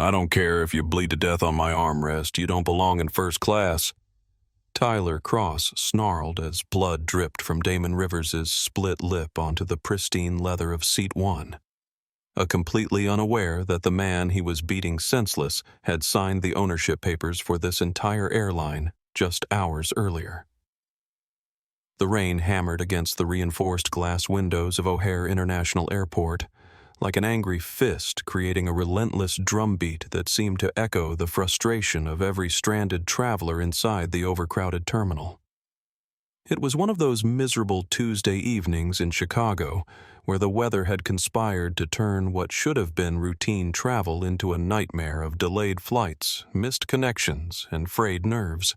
I don't care if you bleed to death on my armrest. You don't belong in first class. Tyler Cross snarled as blood dripped from Damon Rivers' split lip onto the pristine leather of Seat 1, completely unaware that the man he was beating senseless had signed the ownership papers for this entire airline just hours earlier. The rain hammered against the reinforced glass windows of O'Hare International Airport, like an angry fist creating a relentless drumbeat that seemed to echo the frustration of every stranded traveler inside the overcrowded terminal. It was one of those miserable Tuesday evenings in Chicago where the weather had conspired to turn what should have been routine travel into a nightmare of delayed flights, missed connections, and frayed nerves.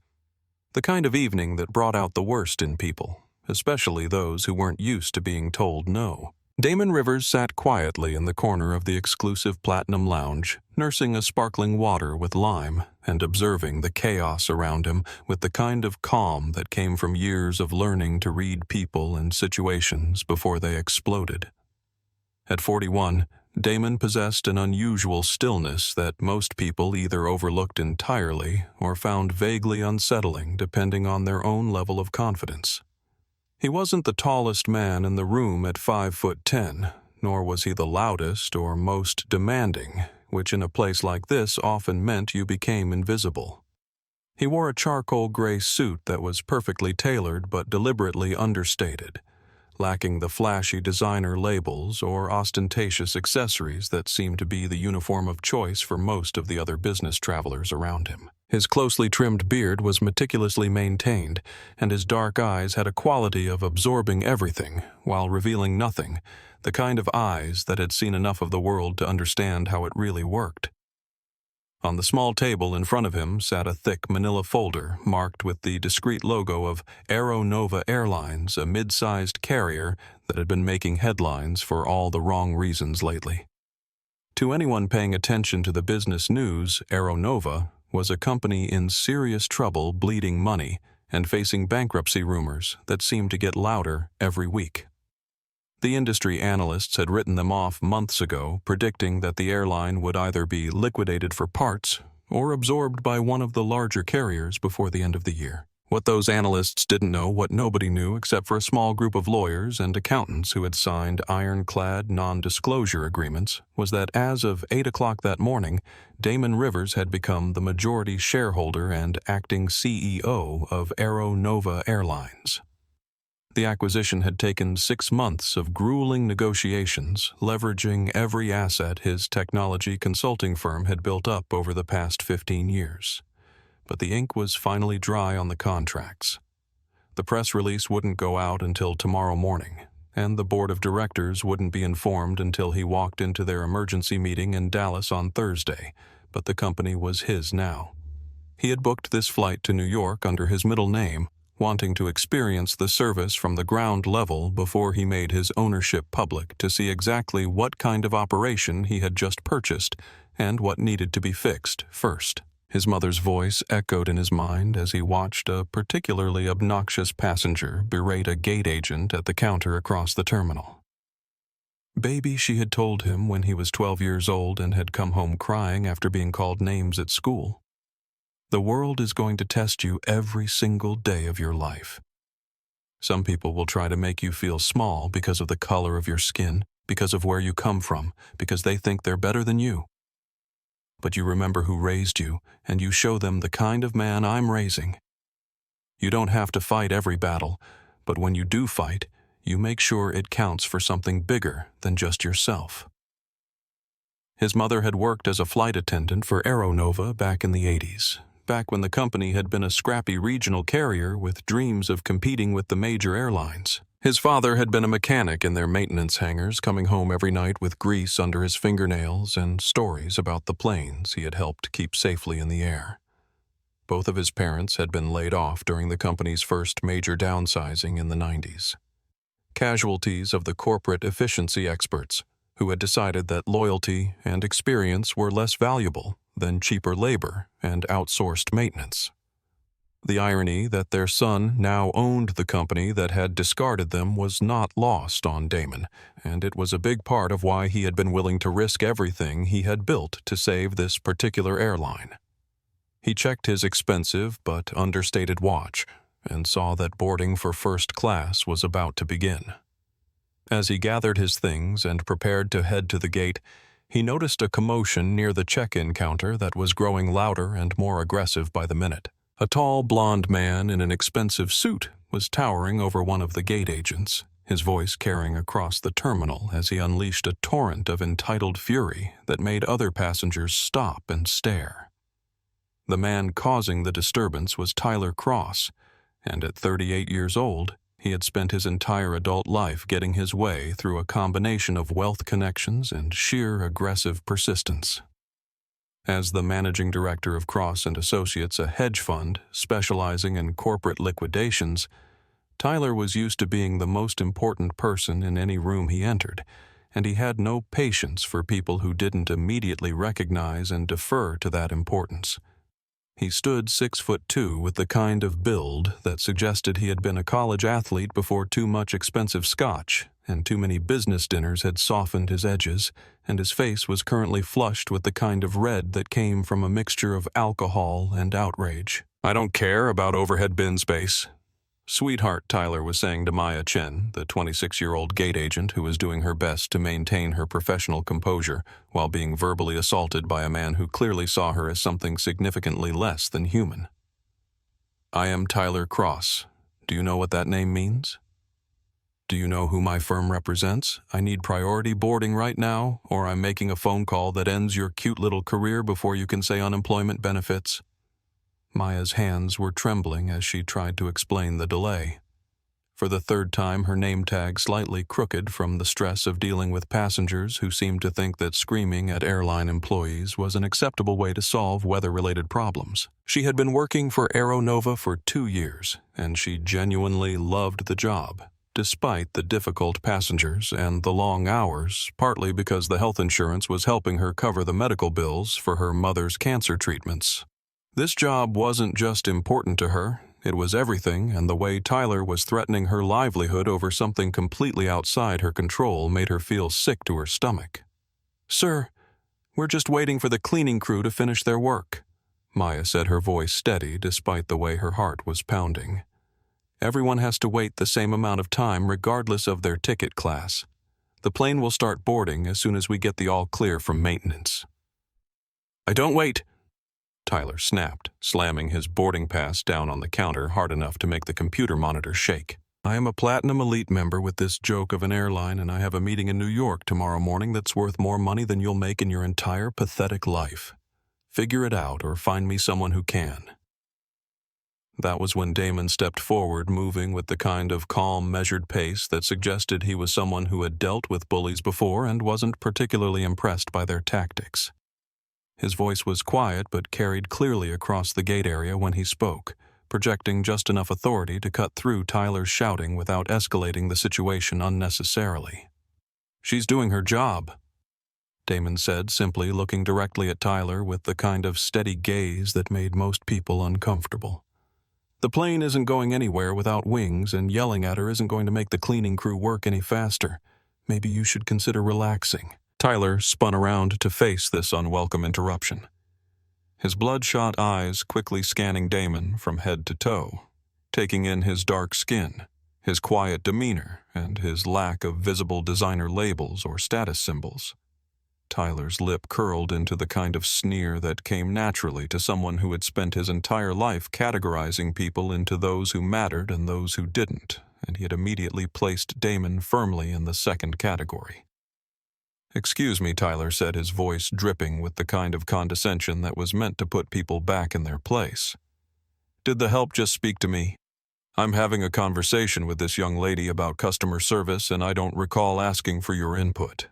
The kind of evening that brought out the worst in people, especially those who weren't used to being told no. Damon Rivers sat quietly in the corner of the exclusive Platinum Lounge, nursing a sparkling water with lime and observing the chaos around him with the kind of calm that came from years of learning to read people and situations before they exploded. At 41, Damon possessed an unusual stillness that most people either overlooked entirely or found vaguely unsettling depending on their own level of confidence. He wasn't the tallest man in the room at 5'10", nor was he the loudest or most demanding, which in a place like this often meant you became invisible. He wore a charcoal gray suit that was perfectly tailored but deliberately understated, lacking the flashy designer labels or ostentatious accessories that seemed to be the uniform of choice for most of the other business travelers around him. His closely trimmed beard was meticulously maintained, and his dark eyes had a quality of absorbing everything while revealing nothing, the kind of eyes that had seen enough of the world to understand how it really worked. On the small table in front of him sat a thick manila folder marked with the discreet logo of Aero Airlines, a mid-sized carrier that had been making headlines for all the wrong reasons lately. To anyone paying attention to the business news, Aero was a company in serious trouble, bleeding money, and facing bankruptcy rumors that seemed to get louder every week. The industry analysts had written them off months ago, predicting that the airline would either be liquidated for parts or absorbed by one of the larger carriers before the end of the year. What those analysts didn't know, what nobody knew except for a small group of lawyers and accountants who had signed ironclad non-disclosure agreements, was that as of 8 o'clock that morning, Damon Rivers had become the majority shareholder and acting CEO of Aero Airlines. The acquisition had taken 6 months of grueling negotiations, leveraging every asset his technology consulting firm had built up over the past 15 years. But the ink was finally dry on the contracts. The press release wouldn't go out until tomorrow morning, and the board of directors wouldn't be informed until he walked into their emergency meeting in Dallas on Thursday, but the company was his now. He had booked this flight to New York under his middle name, wanting to experience the service from the ground level before he made his ownership public to see exactly what kind of operation he had just purchased and what needed to be fixed first. His mother's voice echoed in his mind as he watched a particularly obnoxious passenger berate a gate agent at the counter across the terminal. Baby, she had told him when he was 12 years old and had come home crying after being called names at school. The world is going to test you every single day of your life. Some people will try to make you feel small because of the color of your skin, because of where you come from, because they think they're better than you. But you remember who raised you, and you show them the kind of man I'm raising. You don't have to fight every battle, but when you do fight, you make sure it counts for something bigger than just yourself. His mother had worked as a flight attendant for Aero back in the 80s, back when the company had been a scrappy regional carrier with dreams of competing with the major airlines. His father had been a mechanic in their maintenance hangars, coming home every night with grease under his fingernails and stories about the planes he had helped keep safely in the air. Both of his parents had been laid off during the company's first major downsizing in the 90s. Casualties of the corporate efficiency experts, who had decided that loyalty and experience were less valuable than cheaper labor and outsourced maintenance. The irony that their son now owned the company that had discarded them was not lost on Damon, and it was a big part of why he had been willing to risk everything he had built to save this particular airline. He checked his expensive but understated watch and saw that boarding for first class was about to begin. As he gathered his things and prepared to head to the gate, he noticed a commotion near the check-in counter that was growing louder and more aggressive by the minute. A tall, blond man in an expensive suit was towering over one of the gate agents, his voice carrying across the terminal as he unleashed a torrent of entitled fury that made other passengers stop and stare. The man causing the disturbance was Tyler Cross, and at 38 years old, he had spent his entire adult life getting his way through a combination of wealth connections and sheer aggressive persistence. As the managing director of Cross & Associates, a hedge fund specializing in corporate liquidations, Tyler was used to being the most important person in any room he entered, and he had no patience for people who didn't immediately recognize and defer to that importance. He stood 6'2" with the kind of build that suggested he had been a college athlete before too much expensive scotch and too many business dinners had softened his edges, and his face was currently flushed with the kind of red that came from a mixture of alcohol and outrage. "I don't care about overhead bin space," "Sweetheart," Tyler was saying to Maya Chen, the 26-year-old gate agent who was doing her best to maintain her professional composure while being verbally assaulted by a man who clearly saw her as something significantly less than human. "I am Tyler Cross. Do you know what that name means? Do you know who my firm represents? I need priority boarding right now, or I'm making a phone call that ends your cute little career before you can say unemployment benefits." Maya's hands were trembling as she tried to explain the delay. For the third time, her name tag slightly crooked from the stress of dealing with passengers who seemed to think that screaming at airline employees was an acceptable way to solve weather-related problems. She had been working for Aeronova for 2 years, and she genuinely loved the job, despite the difficult passengers and the long hours, partly because the health insurance was helping her cover the medical bills for her mother's cancer treatments. This job wasn't just important to her, it was everything, and the way Tyler was threatening her livelihood over something completely outside her control made her feel sick to her stomach. "Sir, we're just waiting for the cleaning crew to finish their work," Maya said, her voice steady despite the way her heart was pounding. "Everyone has to wait the same amount of time regardless of their ticket class. The plane will start boarding as soon as we get the all clear from maintenance." "I don't wait," Tyler snapped, slamming his boarding pass down on the counter hard enough to make the computer monitor shake. "I am a Platinum Elite member with this joke of an airline, and I have a meeting in New York tomorrow morning that's worth more money than you'll make in your entire pathetic life. Figure it out or find me someone who can." That was when Damon stepped forward, moving with the kind of calm, measured pace that suggested he was someone who had dealt with bullies before and wasn't particularly impressed by their tactics. His voice was quiet but carried clearly across the gate area when he spoke, projecting just enough authority to cut through Tyler's shouting without escalating the situation unnecessarily. "She's doing her job," Damon said, simply looking directly at Tyler with the kind of steady gaze that made most people uncomfortable. "The plane isn't going anywhere without wings, and yelling at her isn't going to make the cleaning crew work any faster. Maybe you should consider relaxing." Tyler spun around to face this unwelcome interruption, his bloodshot eyes quickly scanning Damon from head to toe, taking in his dark skin, his quiet demeanor, and his lack of visible designer labels or status symbols. Tyler's lip curled into the kind of sneer that came naturally to someone who had spent his entire life categorizing people into those who mattered and those who didn't, and he had immediately placed Damon firmly in the second category. "Excuse me," Tyler said, his voice dripping with the kind of condescension that was meant to put people back in their place. "Did the help just speak to me? I'm having a conversation with this young lady about customer service, and I don't recall asking for your input."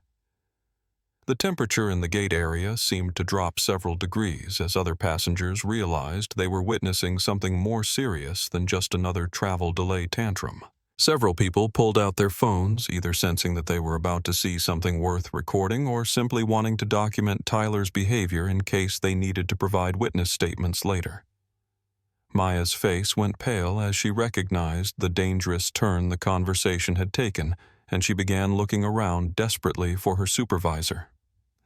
The temperature in the gate area seemed to drop several degrees as other passengers realized they were witnessing something more serious than just another travel delay tantrum. Several people pulled out their phones, either sensing that they were about to see something worth recording or simply wanting to document Tyler's behavior in case they needed to provide witness statements later. Maya's face went pale as she recognized the dangerous turn the conversation had taken, and she began looking around desperately for her supervisor.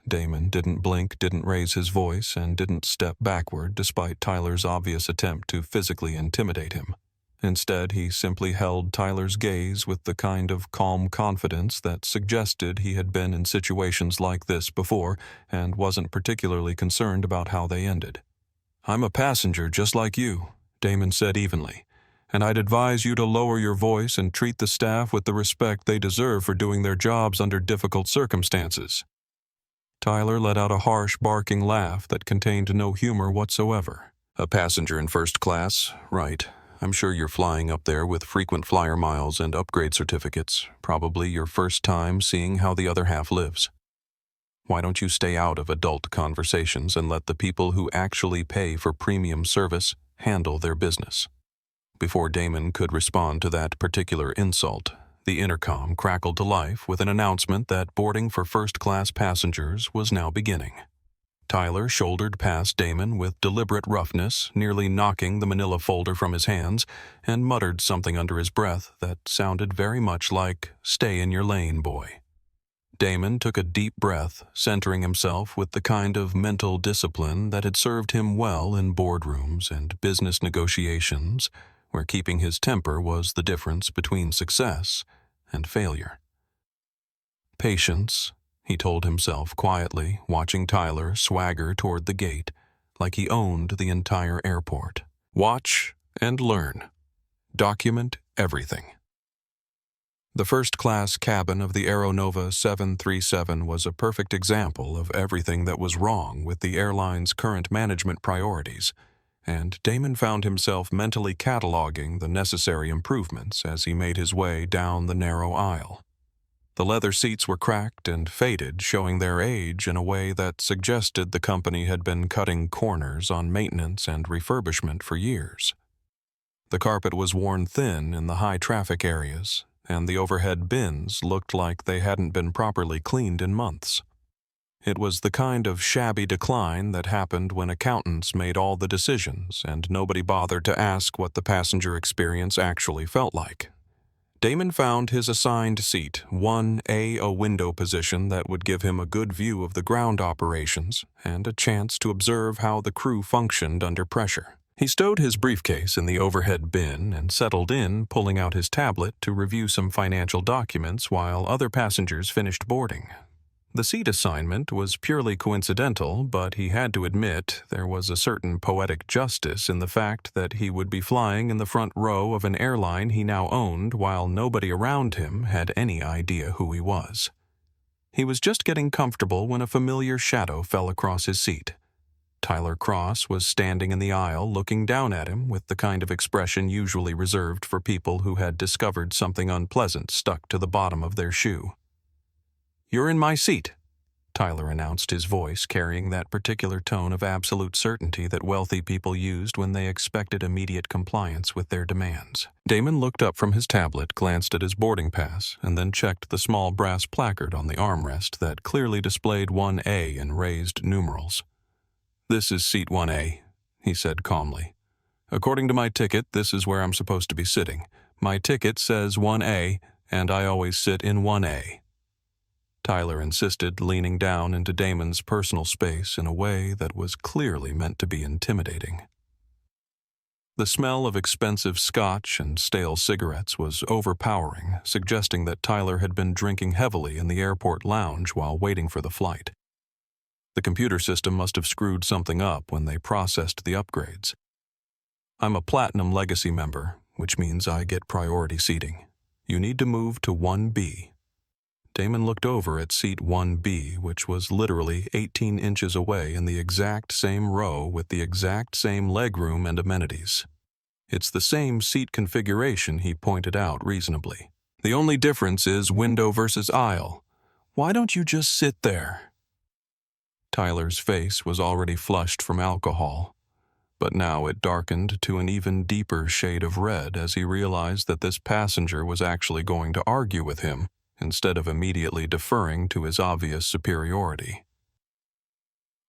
Damon didn't blink, didn't raise his voice, and didn't step backward despite Tyler's obvious attempt to physically intimidate him. Instead, he simply held Tyler's gaze with the kind of calm confidence that suggested he had been in situations like this before and wasn't particularly concerned about how they ended. "I'm a passenger just like you," Damon said evenly, "and I'd advise you to lower your voice and treat the staff with the respect they deserve for doing their jobs under difficult circumstances." Tyler let out a harsh, barking laugh that contained no humor whatsoever. "A passenger in first class, right. I'm sure you're flying up there with frequent flyer miles and upgrade certificates, probably your first time seeing how the other half lives. Why don't you stay out of adult conversations and let the people who actually pay for premium service handle their business?" Before Damon could respond to that particular insult, the intercom crackled to life with an announcement that boarding for first-class passengers was now beginning. Tyler shouldered past Damon with deliberate roughness, nearly knocking the manila folder from his hands, and muttered something under his breath that sounded very much like, "Stay in your lane, boy." Damon took a deep breath, centering himself with the kind of mental discipline that had served him well in boardrooms and business negotiations, where keeping his temper was the difference between success and failure. "Patience," he told himself quietly, watching Tyler swagger toward the gate like he owned the entire airport. "Watch and learn. Document everything." The first-class cabin of the Aeronova 737 was a perfect example of everything that was wrong with the airline's current management priorities, and Damon found himself mentally cataloging the necessary improvements as he made his way down the narrow aisle. The leather seats were cracked and faded, showing their age in a way that suggested the company had been cutting corners on maintenance and refurbishment for years. The carpet was worn thin in the high-traffic areas, and the overhead bins looked like they hadn't been properly cleaned in months. It was the kind of shabby decline that happened when accountants made all the decisions and nobody bothered to ask what the passenger experience actually felt like. Damon found his assigned seat, 1A, a window position that would give him a good view of the ground operations and a chance to observe how the crew functioned under pressure. He stowed his briefcase in the overhead bin and settled in, pulling out his tablet to review some financial documents while other passengers finished boarding. The seat assignment was purely coincidental, but he had to admit there was a certain poetic justice in the fact that he would be flying in the front row of an airline he now owned while nobody around him had any idea who he was. He was just getting comfortable when a familiar shadow fell across his seat. Tyler Cross was standing in the aisle looking down at him with the kind of expression usually reserved for people who had discovered something unpleasant stuck to the bottom of their shoe. "You're in my seat," Tyler announced, his voice carrying that particular tone of absolute certainty that wealthy people used when they expected immediate compliance with their demands. Damon looked up from his tablet, glanced at his boarding pass, and then checked the small brass placard on the armrest that clearly displayed 1A in raised numerals. "This is seat 1A, he said calmly. "According to my ticket, this is where I'm supposed to be sitting. My ticket says 1A, and I always sit in 1A. Tyler insisted, leaning down into Damon's personal space in a way that was clearly meant to be intimidating. The smell of expensive scotch and stale cigarettes was overpowering, suggesting that Tyler had been drinking heavily in the airport lounge while waiting for the flight. The computer system must have screwed something up when they processed the upgrades. "I'm a Platinum Legacy member, which means I get priority seating. You need to move to 1B. Damon looked over at seat 1B, which was literally 18 inches away in the exact same row with the exact same legroom and amenities. "It's the same seat configuration," he pointed out reasonably. "The only difference is window versus aisle. Why don't you just sit there?" Tyler's face was already flushed from alcohol, but now it darkened to an even deeper shade of red as he realized that this passenger was actually going to argue with him instead of immediately deferring to his obvious superiority.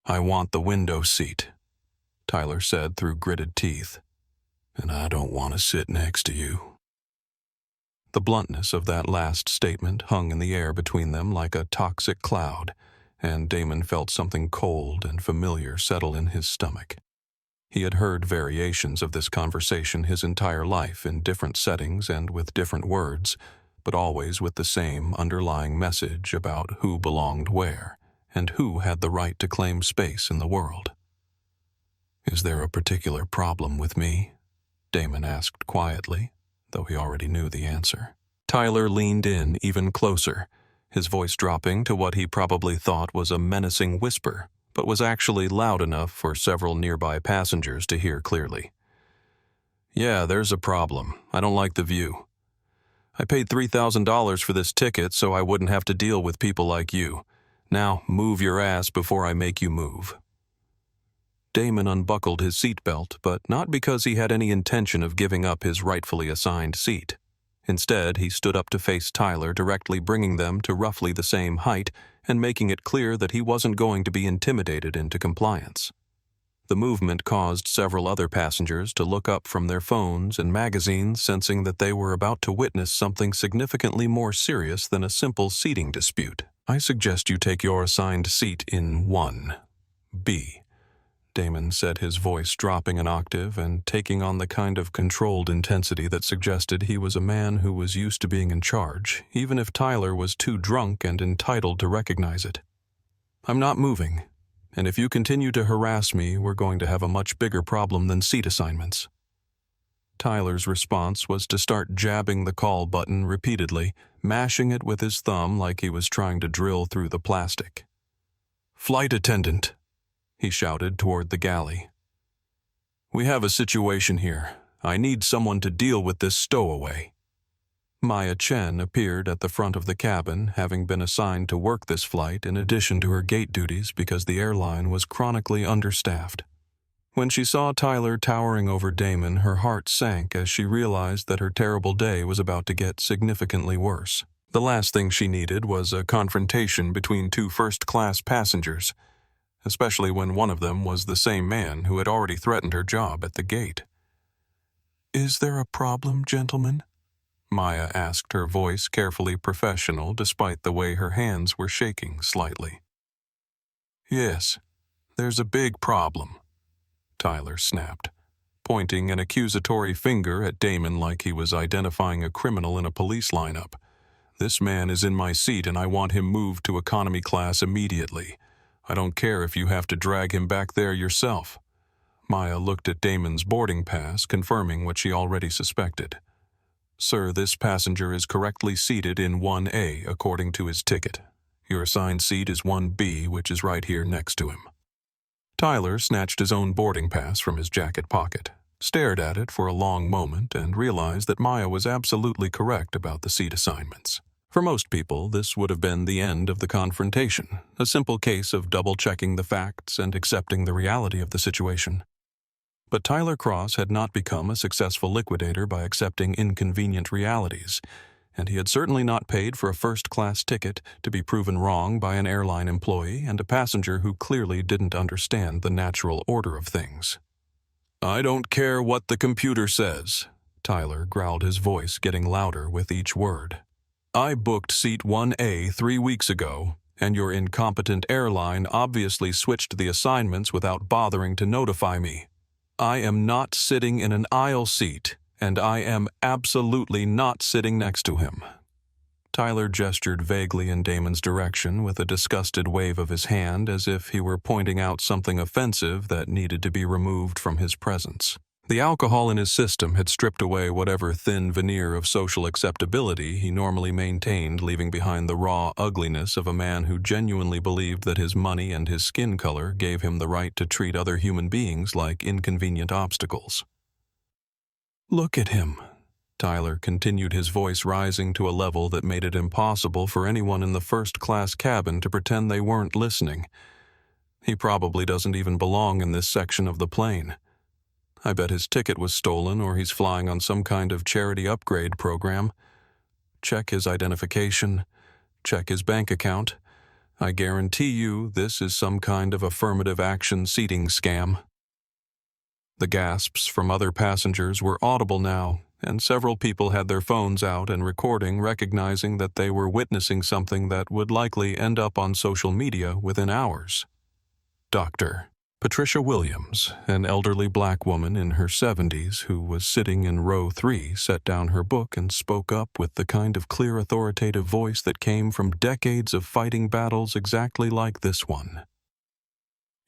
"I want the window seat," Tyler said through gritted teeth. and I don't want to sit next to you." The bluntness of that last statement hung in the air between them like a toxic cloud, and Damon felt something cold and familiar settle in his stomach. He had heard variations of this conversation his entire life in different settings and with different words, but always with the same underlying message about who belonged where and who had the right to claim space in the world. "Is there a particular problem with me?" Damon asked quietly, though he already knew the answer. Tyler leaned in even closer, his voice dropping to what he probably thought was a menacing whisper, but was actually loud enough for several nearby passengers to hear clearly. "Yeah, there's a problem. I don't like the view. I paid $3,000 for this ticket so I wouldn't have to deal with people like you. Now, move your ass before I make you move." Damon unbuckled his seatbelt, but not because he had any intention of giving up his rightfully assigned seat. Instead, he stood up to face Tyler, directly bringing them to roughly the same height and making it clear that he wasn't going to be intimidated into compliance. The movement caused several other passengers to look up from their phones and magazines, sensing that they were about to witness something significantly more serious than a simple seating dispute. "I suggest you take your assigned seat in 1B. Damon said, his voice dropping an octave and taking on the kind of controlled intensity that suggested he was a man who was used to being in charge, even if Tyler was too drunk and entitled to recognize it. "I'm not moving, and if you continue to harass me, we're going to have a much bigger problem than seat assignments." Tyler's response was to start jabbing the call button repeatedly, mashing it with his thumb like he was trying to drill through the plastic. "Flight attendant," he shouted toward the galley. "We have a situation here. I need someone to deal with this stowaway." Maya Chen appeared at the front of the cabin, having been assigned to work this flight in addition to her gate duties because the airline was chronically understaffed. When she saw Tyler towering over Damon, her heart sank as she realized that her terrible day was about to get significantly worse. The last thing she needed was a confrontation between two first-class passengers, especially when one of them was the same man who had already threatened her job at the gate. "Is there a problem, gentlemen?" Maya asked, her voice carefully professional despite the way her hands were shaking slightly. "Yes, there's a big problem," Tyler snapped, pointing an accusatory finger at Damon like he was identifying a criminal in a police lineup. "This man is in my seat and I want him moved to economy class immediately. I don't care if you have to drag him back there yourself." Maya looked at Damon's boarding pass, confirming what she already suspected. "Sir, this passenger is correctly seated in 1A according to his ticket. Your assigned seat is 1B, which is right here next to him." Tyler snatched his own boarding pass from his jacket pocket, stared at it for a long moment, and realized that Maya was absolutely correct about the seat assignments. For most people, this would have been the end of the confrontation, a simple case of double-checking the facts and accepting the reality of the situation. But Tyler Cross had not become a successful liquidator by accepting inconvenient realities, and he had certainly not paid for a first-class ticket to be proven wrong by an airline employee and a passenger who clearly didn't understand the natural order of things. "I don't care what the computer says," Tyler growled, his voice getting louder with each word. "I booked seat 1A 3 weeks ago, and your incompetent airline obviously switched the assignments without bothering to notify me. I am not sitting in an aisle seat, and I am absolutely not sitting next to him." Tyler gestured vaguely in Damon's direction with a disgusted wave of his hand as if he were pointing out something offensive that needed to be removed from his presence. The alcohol in his system had stripped away whatever thin veneer of social acceptability he normally maintained, leaving behind the raw ugliness of a man who genuinely believed that his money and his skin color gave him the right to treat other human beings like inconvenient obstacles. "Look at him." Tyler continued, his voice rising to a level that made it impossible for anyone in the first-class cabin to pretend they weren't listening. "He probably doesn't even belong in this section of the plane. I bet his ticket was stolen or he's flying on some kind of charity upgrade program. Check his identification. Check his bank account. I guarantee you this is some kind of affirmative action seating scam." The gasps from other passengers were audible now, and several people had their phones out and recording, recognizing that they were witnessing something that would likely end up on social media within hours. Dr. Patricia Williams, an elderly black woman in her 70s who was sitting in row 3, set down her book and spoke up with the kind of clear, authoritative voice that came from decades of fighting battles exactly like this one.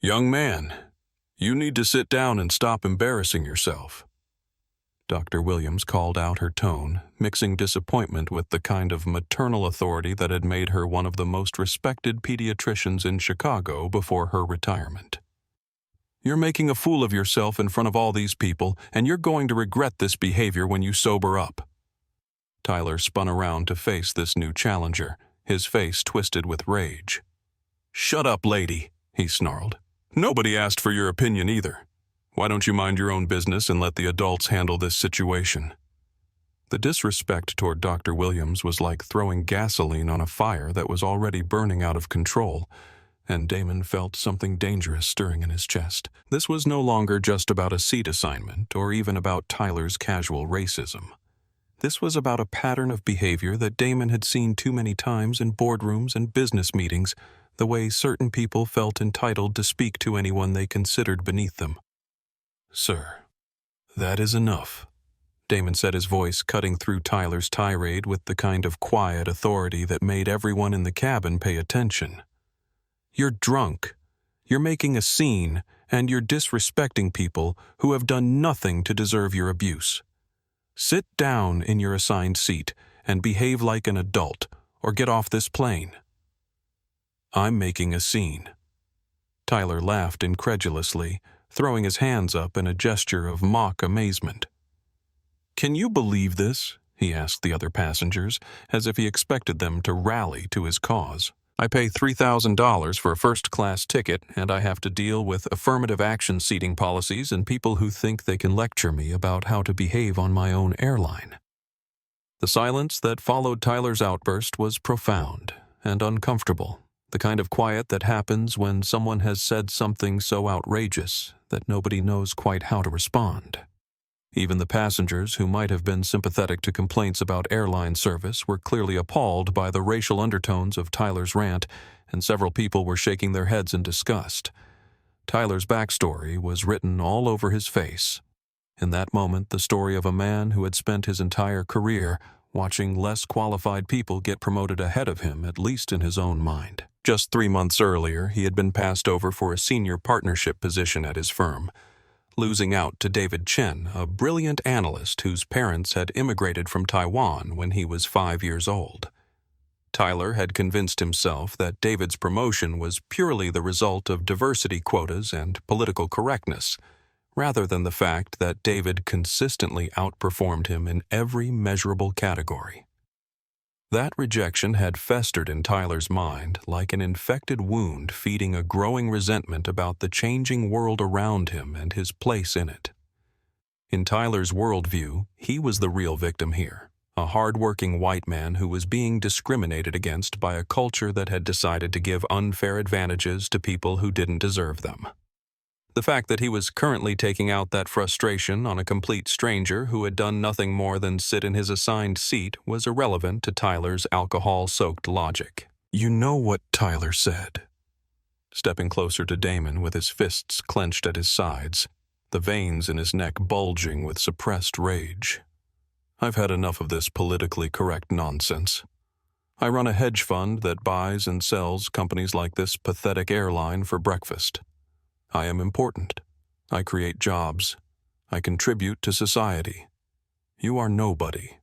"Young man, you need to sit down and stop embarrassing yourself." Dr. Williams called out her tone, mixing disappointment with the kind of maternal authority that had made her one of the most respected pediatricians in Chicago before her retirement. "You're making a fool of yourself in front of all these people, and you're going to regret this behavior when you sober up." Tyler spun around to face this new challenger, his face twisted with rage. "Shut up, lady," he snarled. "Nobody asked for your opinion either. Why don't you mind your own business and let the adults handle this situation?" The disrespect toward Dr. Williams was like throwing gasoline on a fire that was already burning out of control, and Damon felt something dangerous stirring in his chest. This was no longer just about a seat assignment or even about Tyler's casual racism. This was about a pattern of behavior that Damon had seen too many times in boardrooms and business meetings, the way certain people felt entitled to speak to anyone they considered beneath them. "Sir, that is enough," Damon said, his voice cutting through Tyler's tirade with the kind of quiet authority that made everyone in the cabin pay attention. "You're drunk, you're making a scene, and you're disrespecting people who have done nothing to deserve your abuse. Sit down in your assigned seat and behave like an adult, or get off this plane." "I'm making a scene." Tyler laughed incredulously, throwing his hands up in a gesture of mock amazement. "Can you believe this?" he asked the other passengers, as if he expected them to rally to his cause. "I pay $3,000 for a first-class ticket, and I have to deal with affirmative action seating policies and people who think they can lecture me about how to behave on my own airline." The silence that followed Tyler's outburst was profound and uncomfortable, the kind of quiet that happens when someone has said something so outrageous that nobody knows quite how to respond. Even the passengers who might have been sympathetic to complaints about airline service were clearly appalled by the racial undertones of Tyler's rant, and several people were shaking their heads in disgust. Tyler's backstory was written all over his face. In that moment, the story of a man who had spent his entire career watching less qualified people get promoted ahead of him, at least in his own mind. Just 3 months earlier, he had been passed over for a senior partnership position at his firm, losing out to David Chen, a brilliant analyst whose parents had immigrated from Taiwan when he was 5 years old. Tyler had convinced himself that David's promotion was purely the result of diversity quotas and political correctness, rather than the fact that David consistently outperformed him in every measurable category. That rejection had festered in Tyler's mind like an infected wound, feeding a growing resentment about the changing world around him and his place in it. In Tyler's worldview, he was the real victim here, a hard-working white man who was being discriminated against by a culture that had decided to give unfair advantages to people who didn't deserve them. The fact that he was currently taking out that frustration on a complete stranger who had done nothing more than sit in his assigned seat was irrelevant to Tyler's alcohol-soaked logic. "You know what Tyler said." Stepping closer to Damon with his fists clenched at his sides, the veins in his neck bulging with suppressed rage. "I've had enough of this politically correct nonsense. I run a hedge fund that buys and sells companies like this pathetic airline for breakfast. I am important. I create jobs. I contribute to society. You are nobody.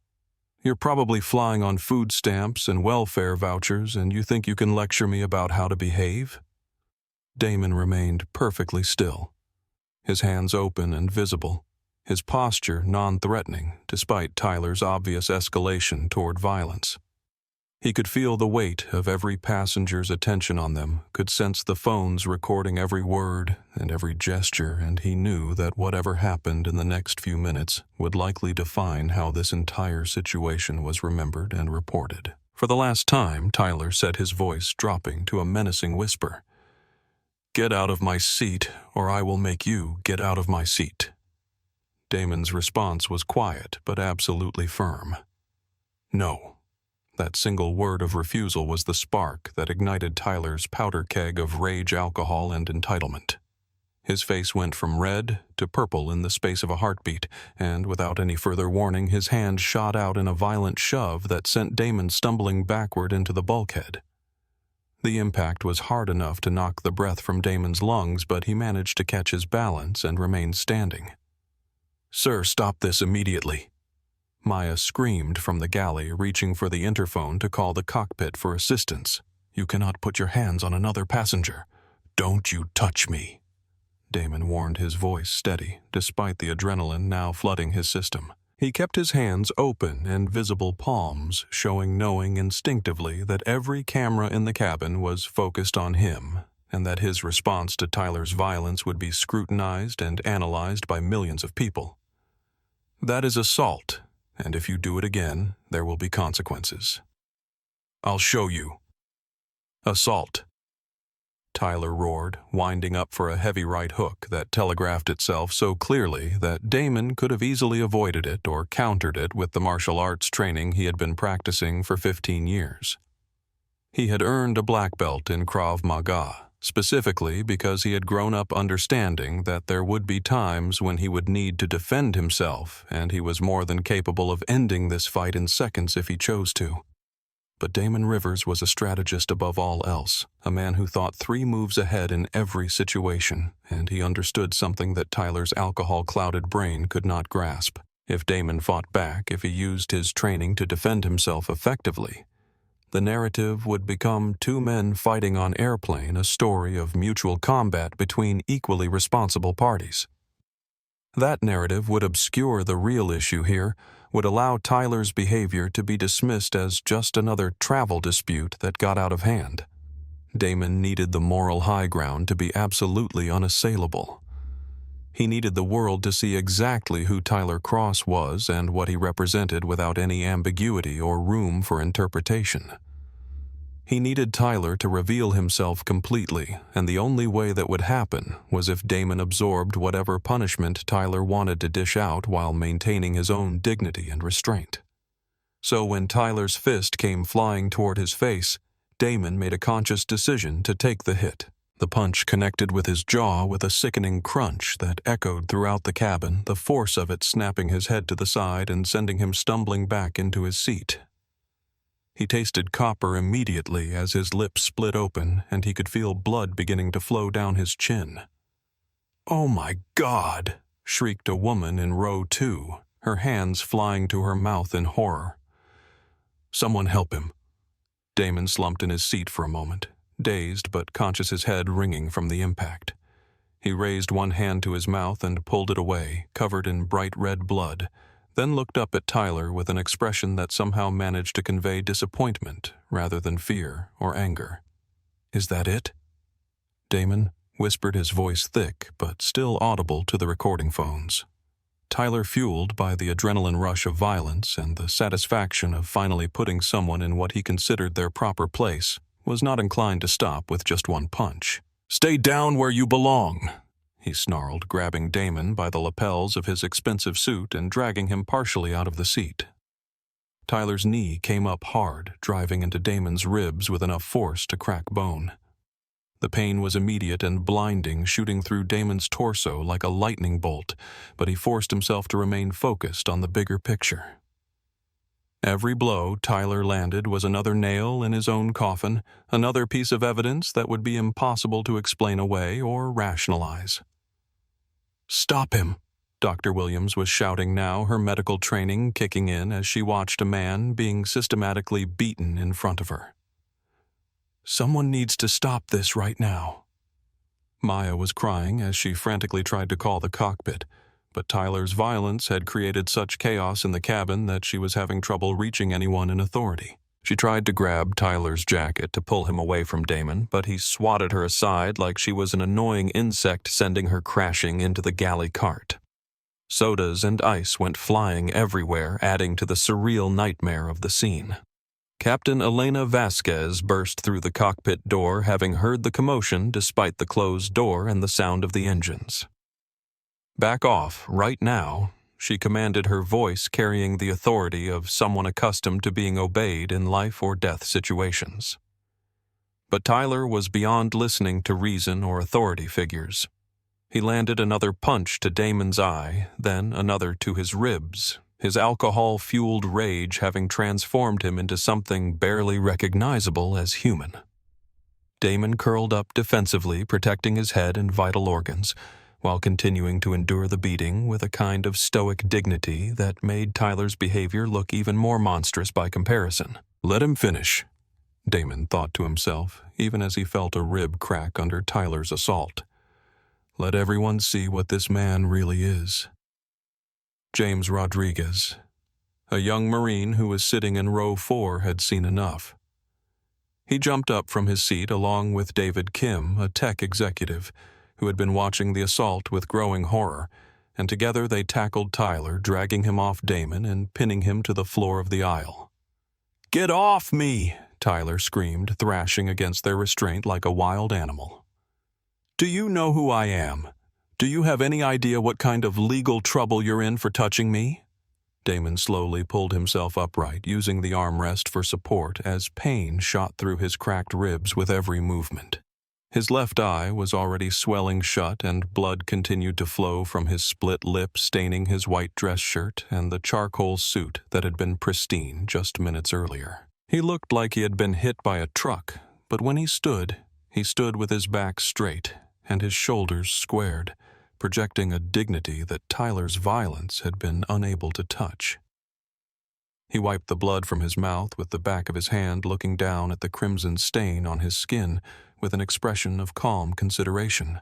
You're probably flying on food stamps and welfare vouchers, and you think you can lecture me about how to behave?" Damon remained perfectly still, his hands open and visible, his posture non-threatening despite Tyler's obvious escalation toward violence. He could feel the weight of every passenger's attention on them, could sense the phones recording every word and every gesture, and he knew that whatever happened in the next few minutes would likely define how this entire situation was remembered and reported. For the last time, Tyler said, his voice dropping to a menacing whisper, "Get out of my seat, or I will make you get out of my seat." Damon's response was quiet but absolutely firm. No. That single word of refusal was the spark that ignited Tyler's powder keg of rage, alcohol, and entitlement. His face went from red to purple in the space of a heartbeat, and without any further warning, his hand shot out in a violent shove that sent Damon stumbling backward into the bulkhead. The impact was hard enough to knock the breath from Damon's lungs, but he managed to catch his balance and remain standing. "Sir, stop this immediately." Maya screamed from the galley, reaching for the interphone to call the cockpit for assistance. "You cannot put your hands on another passenger. Don't you touch me." Damon warned, his voice steady, despite the adrenaline now flooding his system. He kept his hands open and visible palms, knowing instinctively that every camera in the cabin was focused on him, and that his response to Tyler's violence would be scrutinized and analyzed by millions of people. "That is assault, and if you do it again, there will be consequences." "I'll show you." "Assault," Tyler roared, winding up for a heavy right hook that telegraphed itself so clearly that Damon could have easily avoided it or countered it with the martial arts training he had been practicing for 15 years. He had earned a black belt in Krav Maga, specifically because he had grown up understanding that there would be times when he would need to defend himself, and he was more than capable of ending this fight in seconds if he chose to. But Damon Rivers was a strategist above all else, a man who thought 3 moves ahead in every situation, and he understood something that Tyler's alcohol-clouded brain could not grasp. If Damon fought back, if he used his training to defend himself effectively, the narrative would become 2 men fighting on airplane, a story of mutual combat between equally responsible parties. That narrative would obscure the real issue here, would allow Tyler's behavior to be dismissed as just another travel dispute that got out of hand. Damon needed the moral high ground to be absolutely unassailable. He needed the world to see exactly who Tyler Cross was and what he represented without any ambiguity or room for interpretation. He needed Tyler to reveal himself completely, and the only way that would happen was if Damon absorbed whatever punishment Tyler wanted to dish out while maintaining his own dignity and restraint. So when Tyler's fist came flying toward his face, Damon made a conscious decision to take the hit. The punch connected with his jaw with a sickening crunch that echoed throughout the cabin, the force of it snapping his head to the side and sending him stumbling back into his seat. He tasted copper immediately as his lips split open and he could feel blood beginning to flow down his chin. "Oh my God!" shrieked a woman in row 2, her hands flying to her mouth in horror. "Someone help him." Damon slumped in his seat for a moment, dazed but conscious, his head ringing from the impact. He raised one hand to his mouth and pulled it away, covered in bright red blood, then looked up at Tyler with an expression that somehow managed to convey disappointment rather than fear or anger. "Is that it?" Damon whispered, his voice thick but still audible to the recording phones. Tyler, fueled by the adrenaline rush of violence and the satisfaction of finally putting someone in what he considered their proper place, was not inclined to stop with just one punch. "Stay down where you belong," he snarled, grabbing Damon by the lapels of his expensive suit and dragging him partially out of the seat. Tyler's knee came up hard, driving into Damon's ribs with enough force to crack bone. The pain was immediate and blinding, shooting through Damon's torso like a lightning bolt, but he forced himself to remain focused on the bigger picture. Every blow Tyler landed was another nail in his own coffin, another piece of evidence that would be impossible to explain away or rationalize. "Stop him!" Dr. Williams was shouting now, her medical training kicking in as she watched a man being systematically beaten in front of her. "Someone needs to stop this right now." Maya was crying as she frantically tried to call the cockpit, but Tyler's violence had created such chaos in the cabin that she was having trouble reaching anyone in authority. She tried to grab Tyler's jacket to pull him away from Damon, but he swatted her aside like she was an annoying insect, sending her crashing into the galley cart. Sodas and ice went flying everywhere, adding to the surreal nightmare of the scene. Captain Elena Vasquez burst through the cockpit door, having heard the commotion despite the closed door and the sound of the engines. "Back off, right now," she commanded, her voice carrying the authority of someone accustomed to being obeyed in life or death situations. But Tyler was beyond listening to reason or authority figures. He landed another punch to Damon's eye, then another to his ribs, his alcohol-fueled rage having transformed him into something barely recognizable as human. Damon curled up defensively, protecting his head and vital organs, while continuing to endure the beating with a kind of stoic dignity that made Tyler's behavior look even more monstrous by comparison. "Let him finish," Damon thought to himself, even as he felt a rib crack under Tyler's assault. "Let everyone see what this man really is." James Rodriguez, a young Marine who was sitting in row 4, had seen enough. He jumped up from his seat along with David Kim, a tech executive, who had been watching the assault with growing horror, and together they tackled Tyler, dragging him off Damon and pinning him to the floor of the aisle. "Get off me!" Tyler screamed, thrashing against their restraint like a wild animal. "Do you know who I am? Do you have any idea what kind of legal trouble you're in for touching me?" Damon slowly pulled himself upright, using the armrest for support as pain shot through his cracked ribs with every movement. His left eye was already swelling shut, and blood continued to flow from his split lip, staining his white dress shirt and the charcoal suit that had been pristine just minutes earlier. He looked like he had been hit by a truck, but when he stood with his back straight and his shoulders squared, projecting a dignity that Tyler's violence had been unable to touch. He wiped the blood from his mouth with the back of his hand, looking down at the crimson stain on his skin with an expression of calm consideration.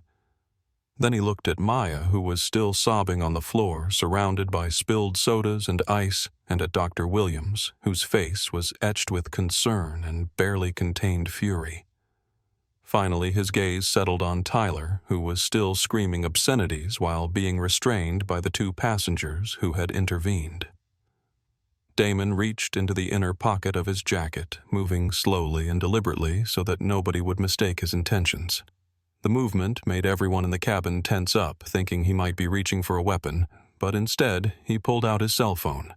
Then he looked at Maya, who was still sobbing on the floor, surrounded by spilled sodas and ice, and at Dr. Williams, whose face was etched with concern and barely contained fury. Finally, his gaze settled on Tyler, who was still screaming obscenities while being restrained by the 2 passengers who had intervened. Damon reached into the inner pocket of his jacket, moving slowly and deliberately so that nobody would mistake his intentions. The movement made everyone in the cabin tense up, thinking he might be reaching for a weapon, but instead he pulled out his cell phone.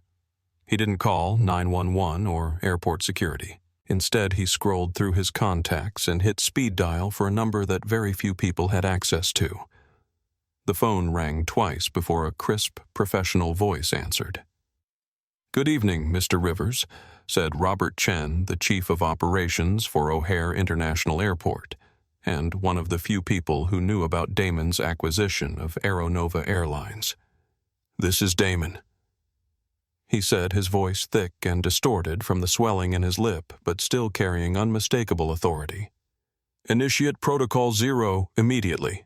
He didn't call 911 or airport security. Instead, he scrolled through his contacts and hit speed dial for a number that very few people had access to. The phone rang twice before a crisp, professional voice answered. "Good evening, Mr. Rivers," said Robert Chen, the Chief of Operations for O'Hare International Airport, and one of the few people who knew about Damon's acquisition of Aeronova Airlines. "This is Damon," he said, his voice thick and distorted from the swelling in his lip, but still carrying unmistakable authority. "Initiate Protocol 0 immediately."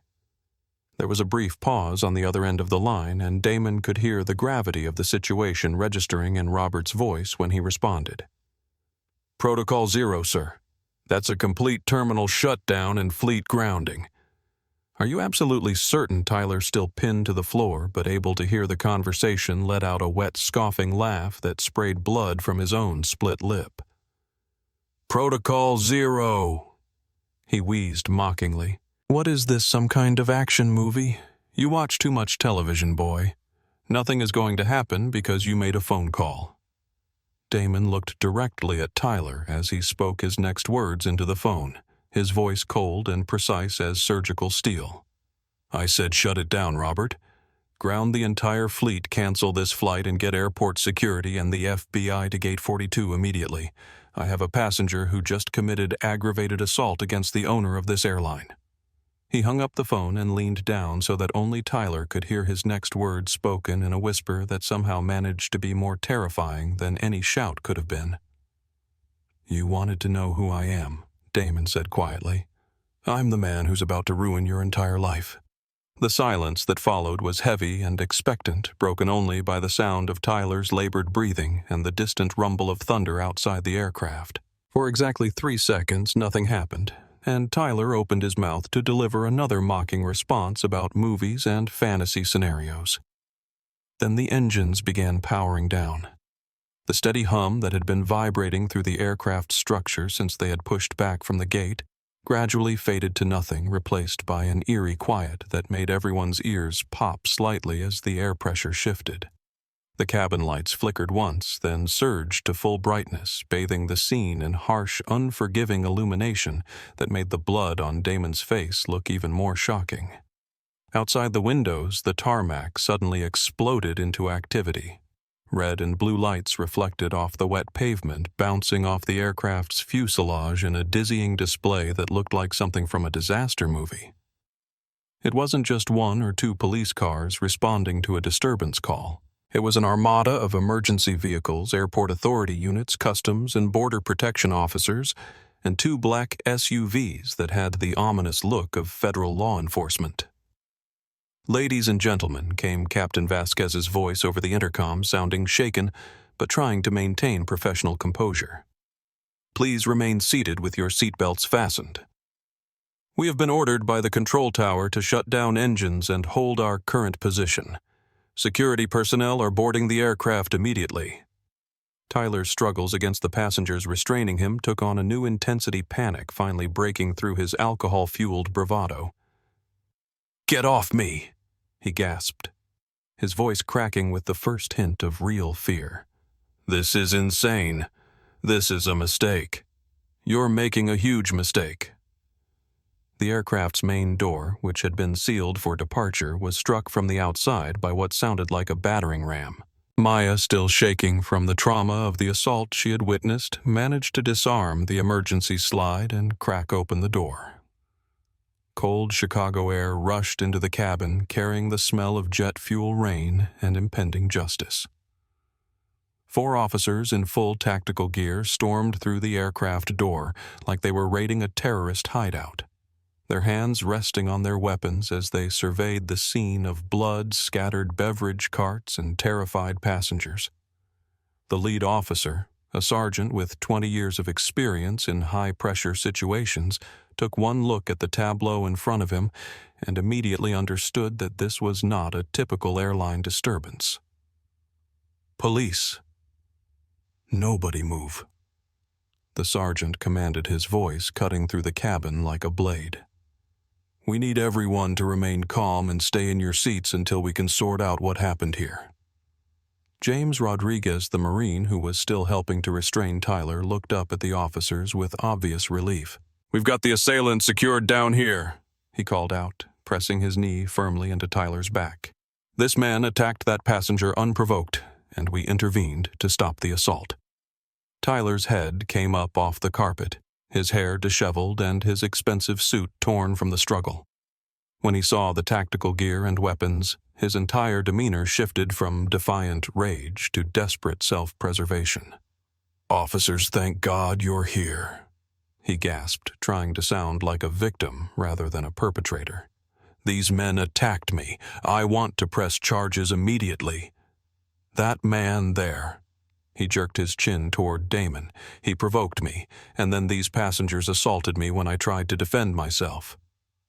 There was a brief pause on the other end of the line, and Damon could hear the gravity of the situation registering in Robert's voice when he responded. "Protocol 0, sir. That's a complete terminal shutdown and fleet grounding." "Are you absolutely certain Tyler, still pinned to the floor but able to hear the conversation, let out a wet, scoffing laugh that sprayed blood from his own split lip? "Protocol 0, he wheezed mockingly. "What is this, some kind of action movie? You watch too much television, boy. Nothing is going to happen because you made a phone call." Damon looked directly at Tyler as he spoke his next words into the phone, his voice cold and precise as surgical steel. "I said shut it down, Robert. Ground the entire fleet, cancel this flight, and get airport security and the FBI to Gate 42 immediately. I have a passenger who just committed aggravated assault against the owner of this airline." He hung up the phone and leaned down so that only Tyler could hear his next words spoken in a whisper that somehow managed to be more terrifying than any shout could have been. "You wanted to know who I am," Damon said quietly. "I'm the man who's about to ruin your entire life." The silence that followed was heavy and expectant, broken only by the sound of Tyler's labored breathing and the distant rumble of thunder outside the aircraft. For exactly 3 seconds, nothing happened, and Tyler opened his mouth to deliver another mocking response about movies and fantasy scenarios. Then the engines began powering down. The steady hum that had been vibrating through the aircraft's structure since they had pushed back from the gate gradually faded to nothing, replaced by an eerie quiet that made everyone's ears pop slightly as the air pressure shifted. The cabin lights flickered once, then surged to full brightness, bathing the scene in harsh, unforgiving illumination that made the blood on Damon's face look even more shocking. Outside the windows, the tarmac suddenly exploded into activity. Red and blue lights reflected off the wet pavement, bouncing off the aircraft's fuselage in a dizzying display that looked like something from a disaster movie. It wasn't just one or two police cars responding to a disturbance call. It was an armada of emergency vehicles, airport authority units, customs and border protection officers, and two black SUVs that had the ominous look of federal law enforcement. "Ladies and gentlemen," came Captain Vasquez's voice over the intercom, sounding shaken, but trying to maintain professional composure. "Please remain seated with your seatbelts fastened. We have been ordered by the control tower to shut down engines and hold our current position. Security personnel are boarding the aircraft immediately." Tyler's struggles against the passengers restraining him took on a new intensity, panic finally breaking through his alcohol-fueled bravado. "Get off me!" he gasped, his voice cracking with the first hint of real fear. "This is insane. This is a mistake. You're making a huge mistake." The aircraft's main door, which had been sealed for departure, was struck from the outside by what sounded like a battering ram. Maya, still shaking from the trauma of the assault she had witnessed, managed to disarm the emergency slide and crack open the door. Cold Chicago air rushed into the cabin, carrying the smell of jet fuel rain and impending justice. 4 officers in full tactical gear stormed through the aircraft door like they were raiding a terrorist hideout, their hands resting on their weapons as they surveyed the scene of blood, scattered beverage carts, and terrified passengers. The lead officer, a sergeant with 20 years of experience in high-pressure situations, took one look at the tableau in front of him and immediately understood that this was not a typical airline disturbance. "Police! Nobody move!" The sergeant commanded, his voice cutting through the cabin like a blade. "We need everyone to remain calm and stay in your seats until we can sort out what happened here." James Rodriguez, the Marine who was still helping to restrain Tyler, looked up at the officers with obvious relief. "We've got the assailant secured down here," he called out, pressing his knee firmly into Tyler's back. "This man attacked that passenger unprovoked, and we intervened to stop the assault." Tyler's head came up off the carpet, his hair disheveled and his expensive suit torn from the struggle. When he saw the tactical gear and weapons, his entire demeanor shifted from defiant rage to desperate self-preservation. "Officers, thank God you're here," he gasped, trying to sound like a victim rather than a perpetrator. "These men attacked me. I want to press charges immediately. That man there," he jerked his chin toward Damon, "he provoked me, and then these passengers assaulted me when I tried to defend myself."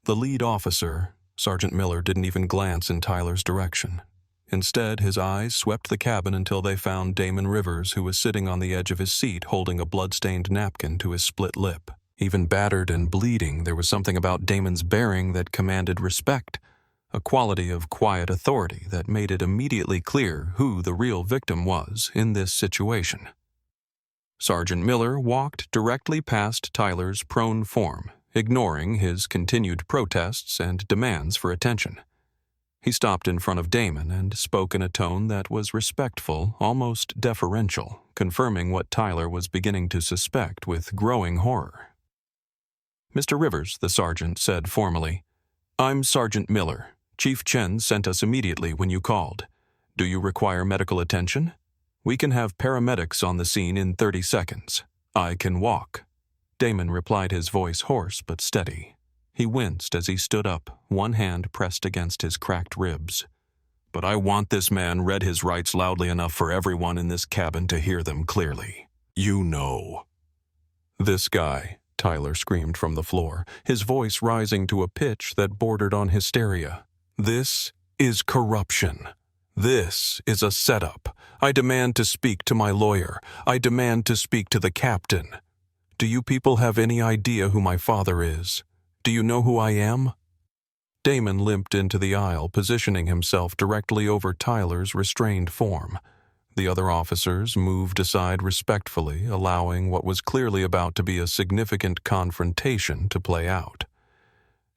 The lead officer, Sergeant Miller, didn't even glance in Tyler's direction. Instead, his eyes swept the cabin until they found Damon Rivers, who was sitting on the edge of his seat holding a blood-stained napkin to his split lip. Even battered and bleeding, there was something about Damon's bearing that commanded respect, a quality of quiet authority that made it immediately clear who the real victim was in this situation. Sergeant Miller walked directly past Tyler's prone form, ignoring his continued protests and demands for attention. He stopped in front of Damon and spoke in a tone that was respectful, almost deferential, confirming what Tyler was beginning to suspect with growing horror. "Mr. Rivers," the sergeant said formally, "I'm Sergeant Miller. Chief Chen sent us immediately when you called. Do you require medical attention? We can have paramedics on the scene in 30 seconds. I can walk." Damon replied, his voice hoarse but steady. He winced as he stood up, one hand pressed against his cracked ribs. "But I want this man read his rights loudly enough for everyone in this cabin to hear them clearly. You know." "This guy," Tyler screamed from the floor, his voice rising to a pitch that bordered on hysteria. "This is corruption. This is a setup. I demand to speak to my lawyer. I demand to speak to the captain. Do you people have any idea who my father is? Do you know who I am?" Damon limped into the aisle, positioning himself directly over Tyler's restrained form. The other officers moved aside respectfully, allowing what was clearly about to be a significant confrontation to play out.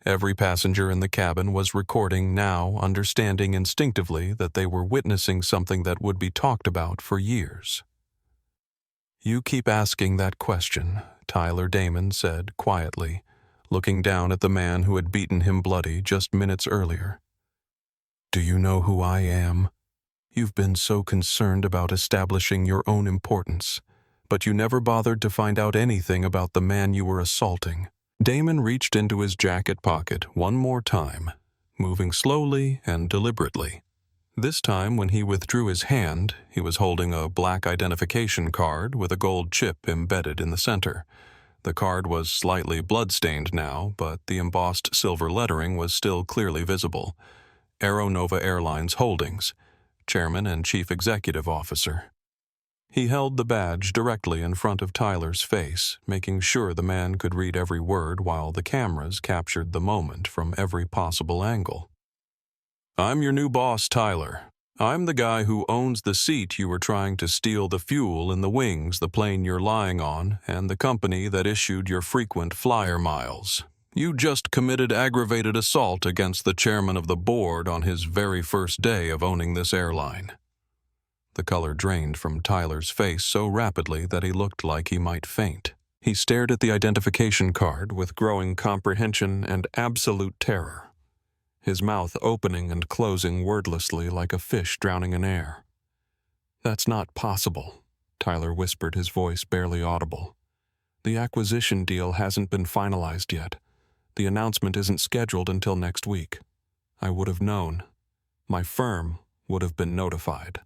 Every passenger in the cabin was recording now, understanding instinctively that they were witnessing something that would be talked about for years. "You keep asking that question," Tyler Damon said quietly, looking down at the man who had beaten him bloody just minutes earlier. "Do you know who I am? You've been so concerned about establishing your own importance, but you never bothered to find out anything about the man you were assaulting." Damon reached into his jacket pocket one more time, moving slowly and deliberately. This time, when he withdrew his hand, he was holding a black identification card with a gold chip embedded in the center. The card was slightly blood-stained now, but the embossed silver lettering was still clearly visible. Aeronova Airlines Holdings, Chairman and Chief Executive Officer. He held the badge directly in front of Tyler's face, making sure the man could read every word while the cameras captured the moment from every possible angle. "I'm your new boss, Tyler. I'm the guy who owns the seat you were trying to steal the fuel in the wings, the plane you're lying on, and the company that issued your frequent flyer miles. You just committed aggravated assault against the chairman of the board on his very first day of owning this airline." The color drained from Tyler's face so rapidly that he looked like he might faint. He stared at the identification card with growing comprehension and absolute terror, his mouth opening and closing wordlessly like a fish drowning in air. "That's not possible," Tyler whispered, his voice barely audible. "The acquisition deal hasn't been finalized yet. The announcement isn't scheduled until next week. I would have known. My firm would have been notified."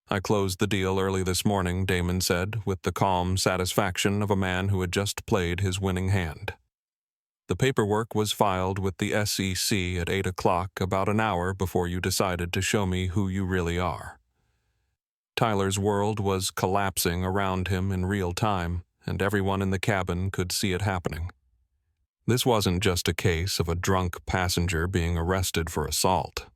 "I closed the deal early this morning," Damon said, with the calm satisfaction of a man who had just played his winning hand. "The paperwork was filed with the SEC at 8 o'clock, about an hour before you decided to show me who you really are." Tyler's world was collapsing around him in real time, and everyone in the cabin could see it happening. This wasn't just a case of a drunk passenger being arrested for assault.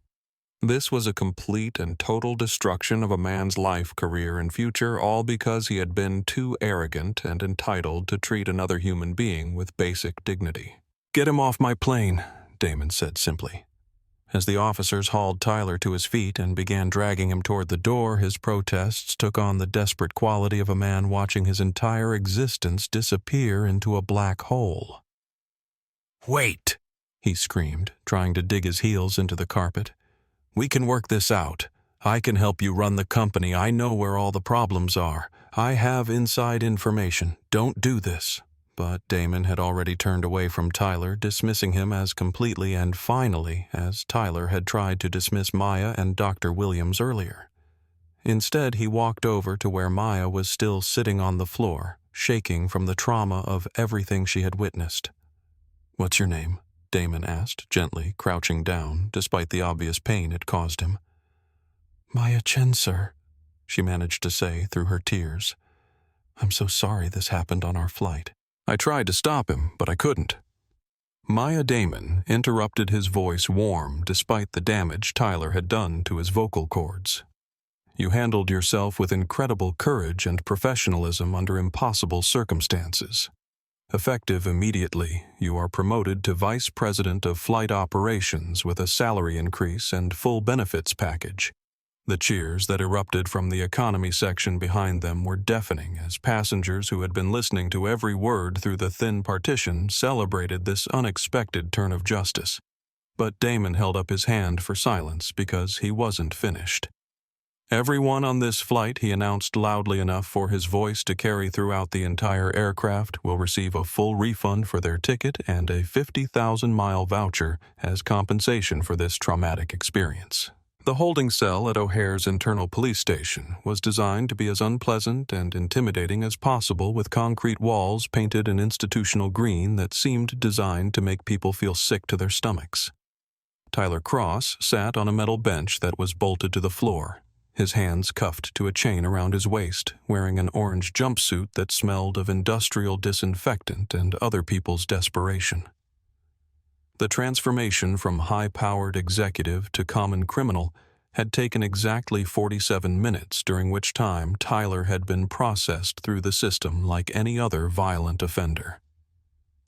This was a complete and total destruction of a man's life, career, and future, all because he had been too arrogant and entitled to treat another human being with basic dignity. "Get him off my plane," Damon said simply. As the officers hauled Tyler to his feet and began dragging him toward the door, his protests took on the desperate quality of a man watching his entire existence disappear into a black hole. "Wait!" he screamed, trying to dig his heels into the carpet. "We can work this out. I can help you run the company. I know where all the problems are. I have inside information. Don't do this." But Damon had already turned away from Tyler, dismissing him as completely and finally as Tyler had tried to dismiss Maya and Dr. Williams earlier. Instead, he walked over to where Maya was still sitting on the floor, shaking from the trauma of everything she had witnessed. "What's your name?" Damon asked, gently, crouching down, despite the obvious pain it caused him. "Maya Chen, sir," she managed to say through her tears. "I'm so sorry this happened on our flight. I tried to stop him, but I couldn't." Maya Damon interrupted, his voice warm despite the damage Tyler had done to his vocal cords. "You handled yourself with incredible courage and professionalism under impossible circumstances. Effective immediately, you are promoted to Vice President of Flight Operations with a salary increase and full benefits package." The cheers that erupted from the economy section behind them were deafening as passengers who had been listening to every word through the thin partition celebrated this unexpected turn of justice. But Damon held up his hand for silence because he wasn't finished. "Everyone on this flight," he announced loudly enough for his voice to carry throughout the entire aircraft, "will receive a full refund for their ticket and a 50,000-mile voucher as compensation for this traumatic experience." The holding cell at O'Hare's internal police station was designed to be as unpleasant and intimidating as possible, with concrete walls painted an institutional green that seemed designed to make people feel sick to their stomachs. Tyler Cross sat on a metal bench that was bolted to the floor, his hands cuffed to a chain around his waist, wearing an orange jumpsuit that smelled of industrial disinfectant and other people's desperation. The transformation from high-powered executive to common criminal had taken exactly 47 minutes, during which time Tyler had been processed through the system like any other violent offender.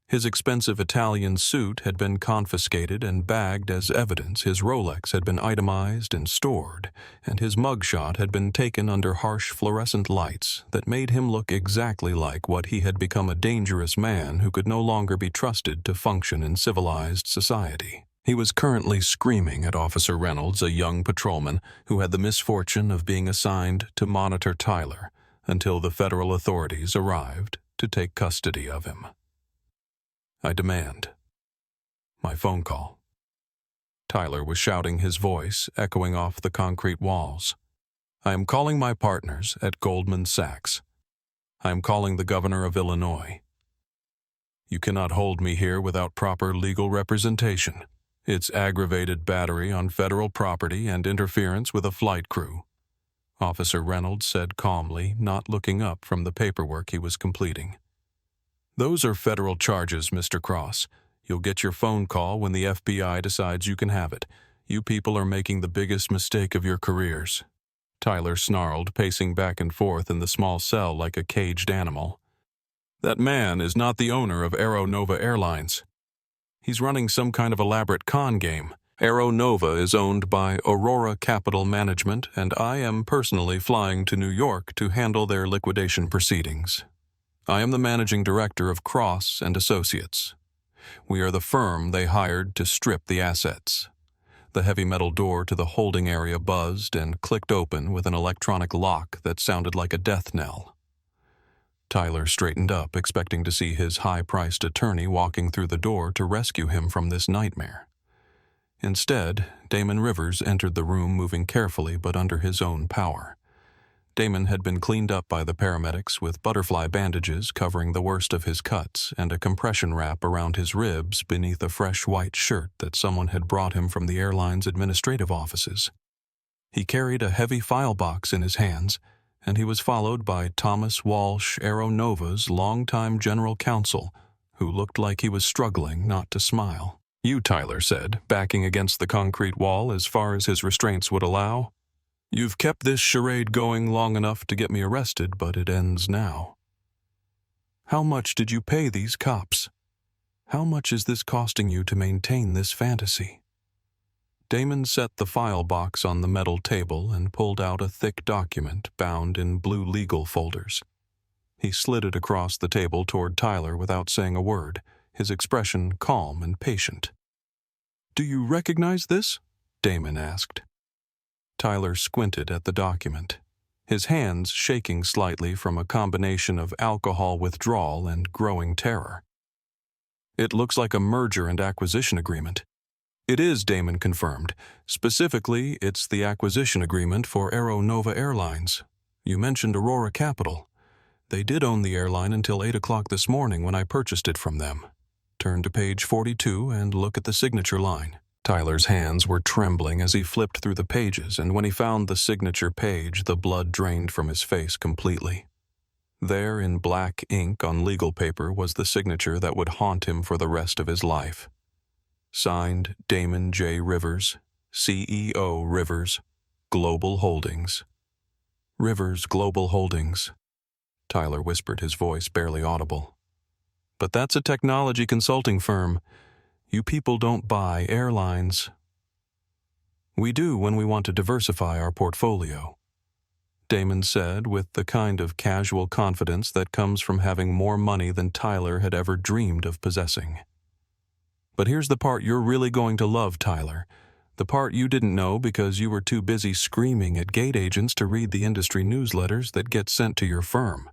His expensive Italian suit had been confiscated and bagged as evidence, his Rolex had been itemized and stored, and his mugshot had been taken under harsh fluorescent lights that made him look exactly like what he had become, a dangerous man who could no longer be trusted to function in civilized society. He was currently screaming at Officer Reynolds, a young patrolman who had the misfortune of being assigned to monitor Tyler until the federal authorities arrived to take custody of him. I demand my phone call. Tyler was shouting, his voice echoing off the concrete walls. I am calling my partners at Goldman Sachs. I am calling the governor of Illinois. You cannot hold me here without proper legal representation. It's aggravated battery on federal property and interference with a flight crew, Officer Reynolds said calmly, not looking up from the paperwork he was completing. Those are federal charges, Mr. Cross. You'll get your phone call when the FBI decides you can have it. You people are making the biggest mistake of your careers. Tyler snarled, pacing back and forth in the small cell like a caged animal. That man is not the owner of Aeronova Airlines. He's running some kind of elaborate con game. Aeronova is owned by Aurora Capital Management, and I am personally flying to New York to handle their liquidation proceedings. I am the managing director of Cross and Associates. We are the firm they hired to strip the assets. The heavy metal door to the holding area buzzed and clicked open with an electronic lock that sounded like a death knell. Tyler straightened up, expecting to see his high-priced attorney walking through the door to rescue him from this nightmare. Instead, Damon Rivers entered the room, moving carefully but under his own power. Damon had been cleaned up by the paramedics with butterfly bandages covering the worst of his cuts and a compression wrap around his ribs beneath a fresh white shirt that someone had brought him from the airline's administrative offices. He carried a heavy file box in his hands, and he was followed by Thomas Walsh, Aeronova's longtime general counsel, who looked like he was struggling not to smile. You, Tyler said, backing against the concrete wall as far as his restraints would allow. You've kept this charade going long enough to get me arrested, but it ends now. How much did you pay these cops? How much is this costing you to maintain this fantasy? Damon set the file box on the metal table and pulled out a thick document bound in blue legal folders. He slid it across the table toward Tyler without saying a word, his expression calm and patient. Do you recognize this? Damon asked. Tyler squinted at the document, his hands shaking slightly from a combination of alcohol withdrawal and growing terror. It looks like a merger and acquisition agreement. It is, Damon confirmed. Specifically, it's the acquisition agreement for Aeronova Airlines. You mentioned Aurora Capital. They did own the airline until 8 o'clock this morning when I purchased it from them. Turn to page 42 and look at the signature line. Tyler's hands were trembling as he flipped through the pages, and when he found the signature page, the blood drained from his face completely. There, in black ink on legal paper, was the signature that would haunt him for the rest of his life. Signed, Damon J. Rivers, CEO Rivers, Global Holdings. Rivers Global Holdings, Tyler whispered, his voice barely audible. But that's a technology consulting firm. You people don't buy airlines. We do when we want to diversify our portfolio, Damon said with the kind of casual confidence that comes from having more money than Tyler had ever dreamed of possessing. But here's the part you're really going to love, Tyler. The part you didn't know because you were too busy screaming at gate agents to read the industry newsletters that get sent to your firm.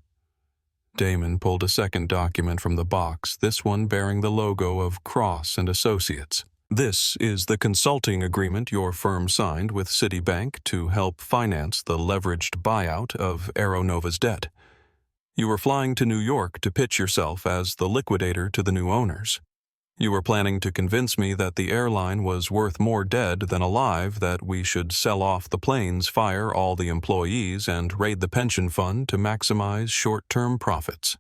Damon pulled a second document from the box, this one bearing the logo of Cross and Associates. This is the consulting agreement your firm signed with Citibank to help finance the leveraged buyout of Aeronova's debt. You were flying to New York to pitch yourself as the liquidator to the new owners. You were planning to convince me that the airline was worth more dead than alive, that we should sell off the planes, fire all the employees, and raid the pension fund to maximize short-term profits.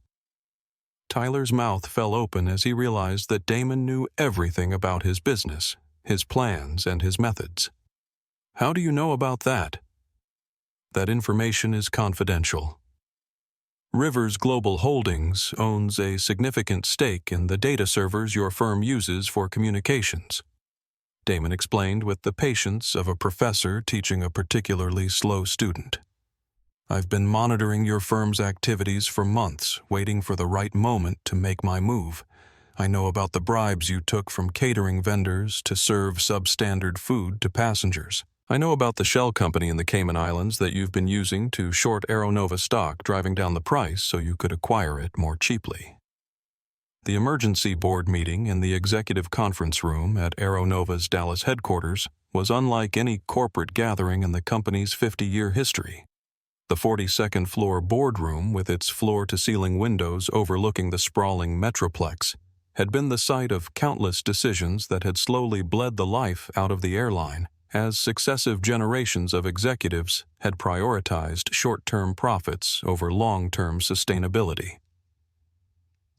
Tyler's mouth fell open as he realized that Damon knew everything about his business, his plans, and his methods. How do you know about that? That information is confidential. Rivers Global Holdings owns a significant stake in the data servers your firm uses for communications. Damon explained with the patience of a professor teaching a particularly slow student. I've been monitoring your firm's activities for months, waiting for the right moment to make my move. I know about the bribes you took from catering vendors to serve substandard food to passengers. I know about the shell company in the Cayman Islands that you've been using to short Aeronova stock, driving down the price so you could acquire it more cheaply. The emergency board meeting in the executive conference room at Aeronova's Dallas headquarters was unlike any corporate gathering in the company's 50-year history. The 42nd floor boardroom, with its floor-to-ceiling windows overlooking the sprawling Metroplex, had been the site of countless decisions that had slowly bled the life out of the airline, as successive generations of executives had prioritized short-term profits over long-term sustainability.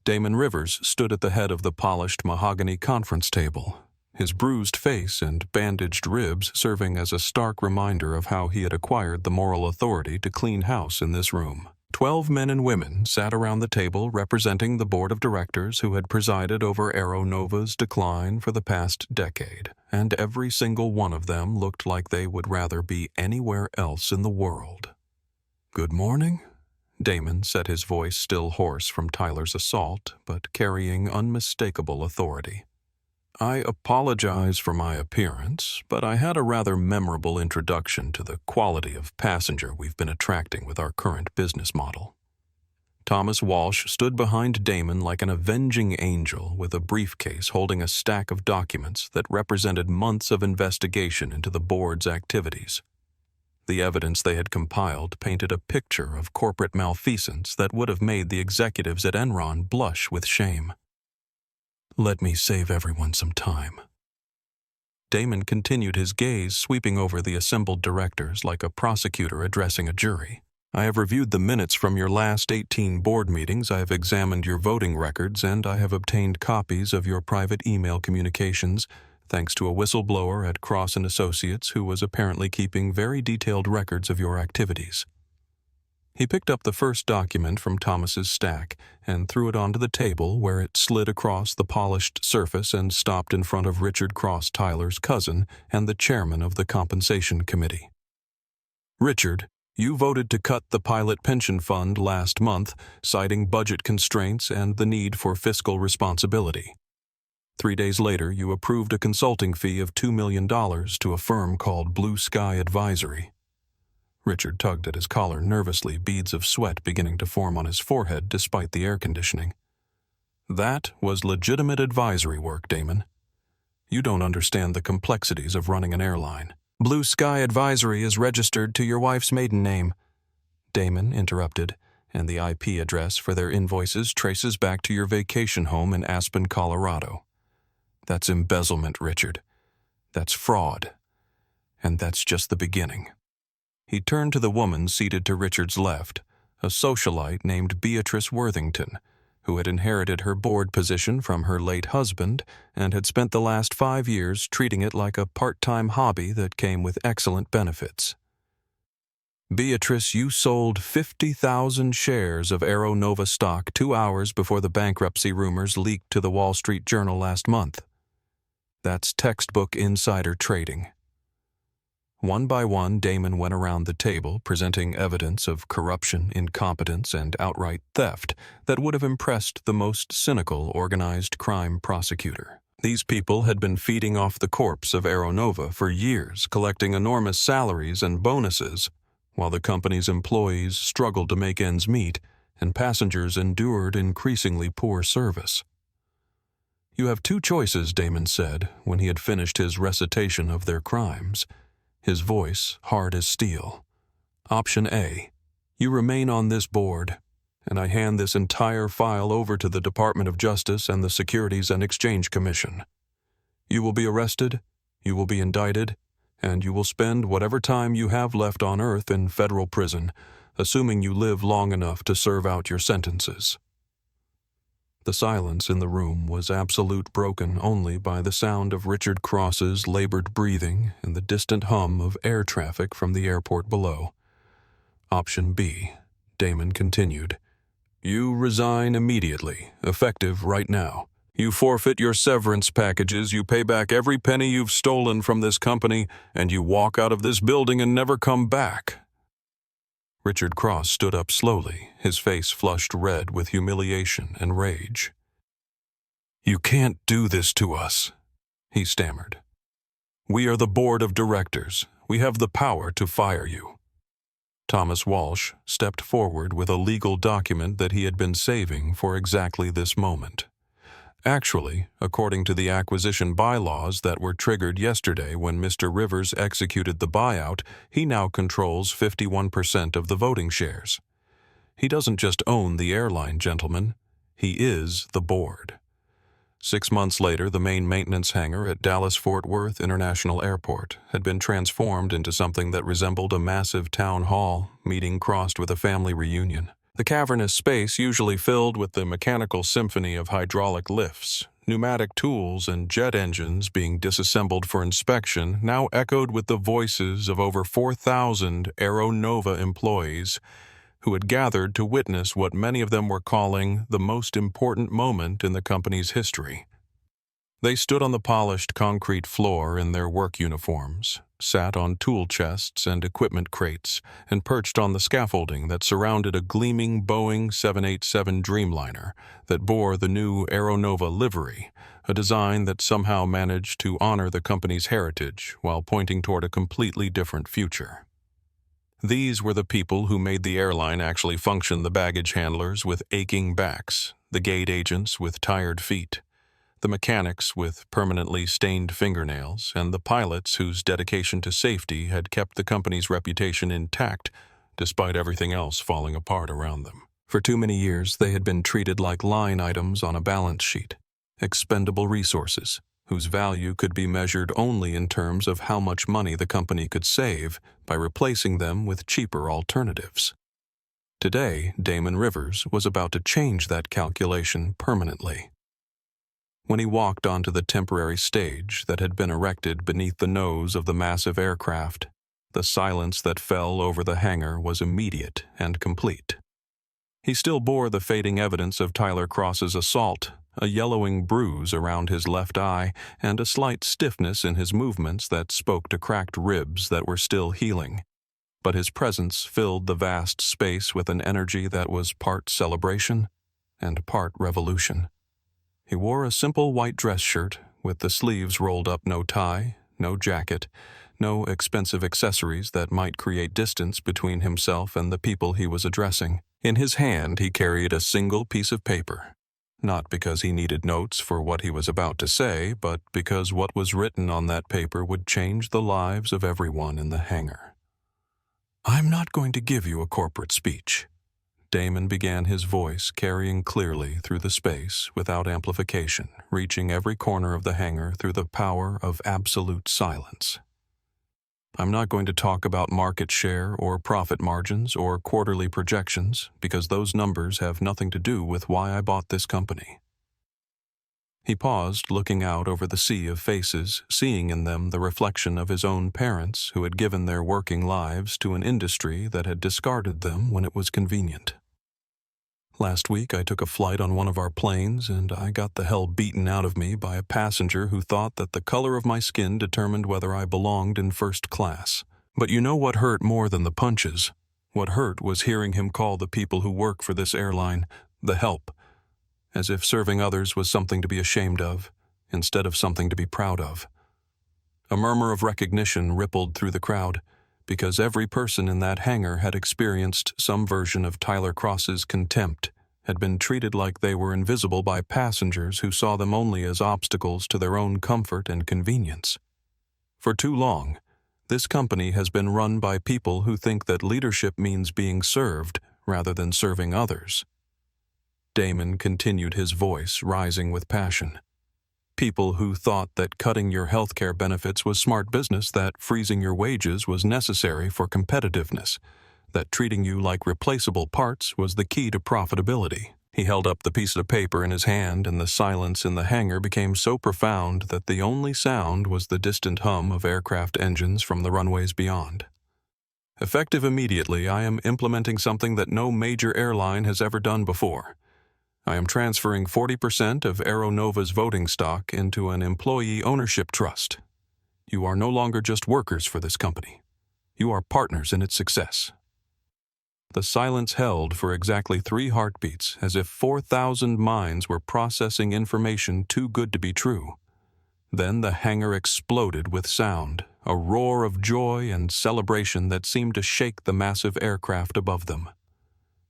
Damon Rivers stood at the head of the polished mahogany conference table, his bruised face and bandaged ribs serving as a stark reminder of how he had acquired the moral authority to clean house in this room. 12 men and women sat around the table representing the board of directors who had presided over Aeronova's decline for the past decade, and every single one of them looked like they would rather be anywhere else in the world. "Good morning," Damon said, his voice still hoarse from Tyler's assault, but carrying unmistakable authority. "I apologize for my appearance, but I had a rather memorable introduction to the quality of passenger we've been attracting with our current business model." Thomas Walsh stood behind Damon like an avenging angel with a briefcase holding a stack of documents that represented months of investigation into the board's activities. The evidence they had compiled painted a picture of corporate malfeasance that would have made the executives at Enron blush with shame. "Let me save everyone some time." Damon continued, his gaze sweeping over the assembled directors like a prosecutor addressing a jury. "I have reviewed the minutes from your last 18 board meetings, I have examined your voting records, and I have obtained copies of your private email communications, thanks to a whistleblower at Cross & Associates who was apparently keeping very detailed records of your activities." He picked up the first document from Thomas's stack and threw it onto the table, where it slid across the polished surface and stopped in front of Richard Cross, Tyler's cousin and the chairman of the Compensation Committee. "Richard, you voted to cut the pilot pension fund last month, citing budget constraints and the need for fiscal responsibility. 3 days later, you approved a consulting fee of $2 million to a firm called Blue Sky Advisory." Richard tugged at his collar nervously, beads of sweat beginning to form on his forehead despite the air conditioning. "That was legitimate advisory work, Damon. You don't understand the complexities of running an airline." "Blue Sky Advisory is registered to your wife's maiden name," Damon interrupted, "and the IP address for their invoices traces back to your vacation home in Aspen, Colorado. That's embezzlement, Richard. That's fraud. And that's just the beginning." He turned to the woman seated to Richard's left, a socialite named Beatrice Worthington, who had inherited her board position from her late husband and had spent the last 5 years treating it like a part-time hobby that came with excellent benefits. "Beatrice, you sold 50,000 shares of Aeronova stock 2 hours before the bankruptcy rumors leaked to the Wall Street Journal last month. That's textbook insider trading." One by one, Damon went around the table, presenting evidence of corruption, incompetence, and outright theft that would have impressed the most cynical organized crime prosecutor. These people had been feeding off the corpse of Aeronova for years, collecting enormous salaries and bonuses, while the company's employees struggled to make ends meet and passengers endured increasingly poor service. "You have 2 choices," Damon said, when he had finished his recitation of their crimes, his voice hard as steel. "Option A, you remain on this board, and I hand this entire file over to the Department of Justice and the Securities and Exchange Commission. You will be arrested, you will be indicted, and you will spend whatever time you have left on Earth in federal prison, assuming you live long enough to serve out your sentences." The silence in the room was absolute, broken only by the sound of Richard Cross's labored breathing and the distant hum of air traffic from the airport below. Option B, Damon continued. You resign immediately, effective right now. You forfeit your severance packages, you pay back every penny you've stolen from this company, and you walk out of this building and never come back. Richard Cross stood up slowly, his face flushed red with humiliation and rage. You can't do this to us, he stammered. We are the board of directors. We have the power to fire you. Thomas Walsh stepped forward with a legal document that he had been saving for exactly this moment. Actually, according to the acquisition bylaws that were triggered yesterday when Mr. Rivers executed the buyout, he now controls 51% of the voting shares. He doesn't just own the airline, gentlemen. He is the board. 6 months later, the main maintenance hangar at Dallas-Fort Worth International Airport had been transformed into something that resembled a massive town hall, meeting crossed with a family reunion. The cavernous space, usually filled with the mechanical symphony of hydraulic lifts, pneumatic tools, and jet engines being disassembled for inspection, now echoed with the voices of over 4,000 Aeronova employees who had gathered to witness what many of them were calling the most important moment in the company's history. They stood on the polished concrete floor in their work uniforms, sat on tool chests and equipment crates, and perched on the scaffolding that surrounded a gleaming Boeing 787 Dreamliner that bore the new Aeronova livery, a design that somehow managed to honor the company's heritage while pointing toward a completely different future. These were the people who made the airline actually function: the baggage handlers with aching backs, the gate agents with tired feet, the mechanics with permanently stained fingernails, and the pilots whose dedication to safety had kept the company's reputation intact despite everything else falling apart around them. For too many years, they had been treated like line items on a balance sheet, expendable resources, whose value could be measured only in terms of how much money the company could save by replacing them with cheaper alternatives. Today, Damon Rivers was about to change that calculation permanently. When he walked onto the temporary stage that had been erected beneath the nose of the massive aircraft, the silence that fell over the hangar was immediate and complete. He still bore the fading evidence of Tyler Cross's assault, a yellowing bruise around his left eye, and a slight stiffness in his movements that spoke to cracked ribs that were still healing. But his presence filled the vast space with an energy that was part celebration and part revolution. He wore a simple white dress shirt with the sleeves rolled up, no tie, no jacket, no expensive accessories that might create distance between himself and the people he was addressing. In his hand, he carried a single piece of paper, not because he needed notes for what he was about to say, but because what was written on that paper would change the lives of everyone in the hangar. I'm not going to give you a corporate speech. Damon began, his voice carrying clearly through the space without amplification, reaching every corner of the hangar through the power of absolute silence. I'm not going to talk about market share or profit margins or quarterly projections, because those numbers have nothing to do with why I bought this company. He paused, looking out over the sea of faces, seeing in them the reflection of his own parents who had given their working lives to an industry that had discarded them when it was convenient. Last week, I took a flight on one of our planes, and I got the hell beaten out of me by a passenger who thought that the color of my skin determined whether I belonged in first class. But you know what hurt more than the punches? What hurt was hearing him call the people who work for this airline the help, as if serving others was something to be ashamed of, instead of something to be proud of. A murmur of recognition rippled through the crowd, because every person in that hangar had experienced some version of Tyler Cross's contempt, had been treated like they were invisible by passengers who saw them only as obstacles to their own comfort and convenience. For too long, this company has been run by people who think that leadership means being served rather than serving others. Damon continued, his voice rising with passion. People who thought that cutting your healthcare benefits was smart business, that freezing your wages was necessary for competitiveness, that treating you like replaceable parts was the key to profitability. He held up the piece of paper in his hand, and the silence in the hangar became so profound that the only sound was the distant hum of aircraft engines from the runways beyond. Effective immediately, I am implementing something that no major airline has ever done before. I am transferring 40% of Aeronova's voting stock into an employee ownership trust. You are no longer just workers for this company. You are partners in its success. The silence held for exactly 3 heartbeats, as if 4,000 minds were processing information too good to be true. Then the hangar exploded with sound, a roar of joy and celebration that seemed to shake the massive aircraft above them.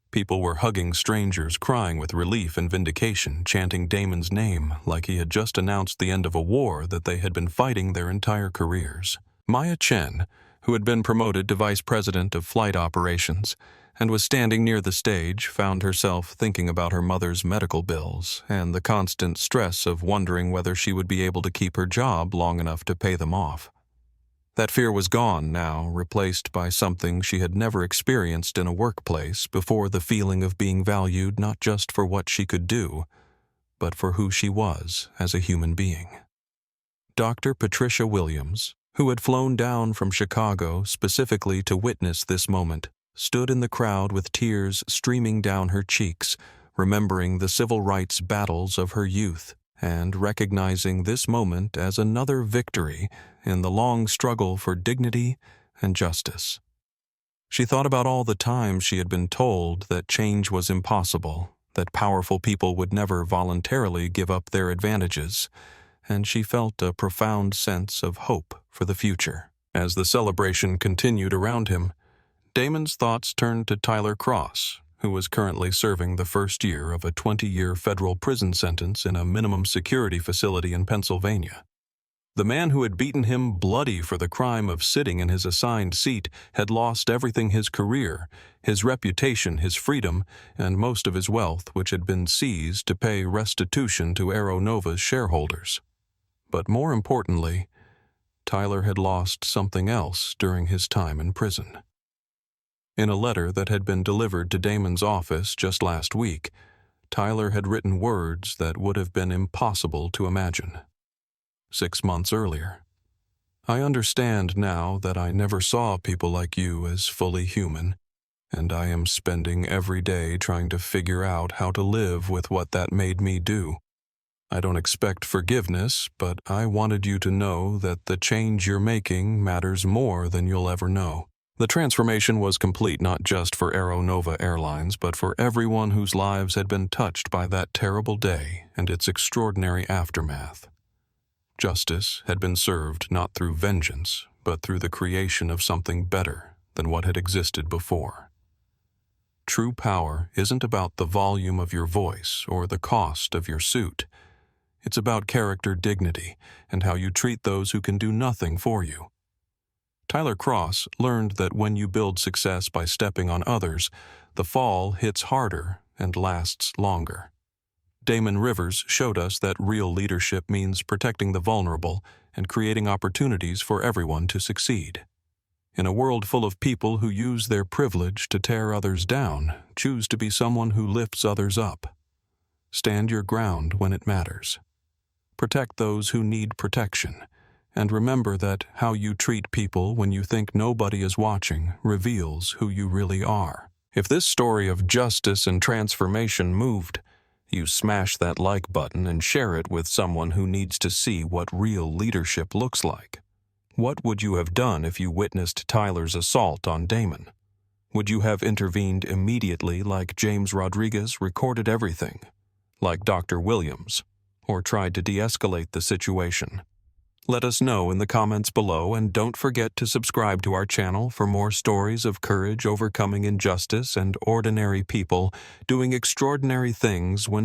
People were hugging strangers, crying with relief and vindication, chanting Damon's name like he had just announced the end of a war that they had been fighting their entire careers. Maya Chen, who had been promoted to vice president of flight operations and was standing near the stage, found herself thinking about her mother's medical bills and the constant stress of wondering whether she would be able to keep her job long enough to pay them off. That fear was gone now, replaced by something she had never experienced in a workplace before: the feeling of being valued not just for what she could do, but for who she was as a human being. Dr. Patricia Williams, who had flown down from Chicago specifically to witness this moment, stood in the crowd with tears streaming down her cheeks, remembering the civil rights battles of her youth and recognizing this moment as another victory in the long struggle for dignity and justice. She thought about all the times she had been told that change was impossible, that powerful people would never voluntarily give up their advantages, and she felt a profound sense of hope for the future. As the celebration continued around him, Damon's thoughts turned to Tyler Cross, who was currently serving the first year of a 20-year federal prison sentence in a minimum security facility in Pennsylvania. The man who had beaten him bloody for the crime of sitting in his assigned seat had lost everything: his career, his reputation, his freedom, and most of his wealth, which had been seized to pay restitution to Aeronova's shareholders. But more importantly, Tyler had lost something else during his time in prison. In a letter that had been delivered to Damon's office just last week, Tyler had written words that would have been impossible to imagine 6 months earlier. I understand now that I never saw people like you as fully human, and I am spending every day trying to figure out how to live with what that made me do. I don't expect forgiveness, but I wanted you to know that the change you're making matters more than you'll ever know. The transformation was complete not just for Aeronova Airlines, but for everyone whose lives had been touched by that terrible day and its extraordinary aftermath. Justice had been served not through vengeance, but through the creation of something better than what had existed before. True power isn't about the volume of your voice or the cost of your suit. It's about character, dignity, and how you treat those who can do nothing for you. Tyler Cross learned that when you build success by stepping on others, the fall hits harder and lasts longer. Damon Rivers showed us that real leadership means protecting the vulnerable and creating opportunities for everyone to succeed. In a world full of people who use their privilege to tear others down, choose to be someone who lifts others up. Stand your ground when it matters. Protect those who need protection. And remember that how you treat people when you think nobody is watching reveals who you really are. If this story of justice and transformation moved, you smash that like button and share it with someone who needs to see what real leadership looks like. What would you have done if you witnessed Tyler's assault on Damon? Would you have intervened immediately like James Rodriguez recorded everything, like Dr. Williams, or tried to de-escalate the situation? Let us know in the comments below, and don't forget to subscribe to our channel for more stories of courage overcoming injustice and ordinary people doing extraordinary things when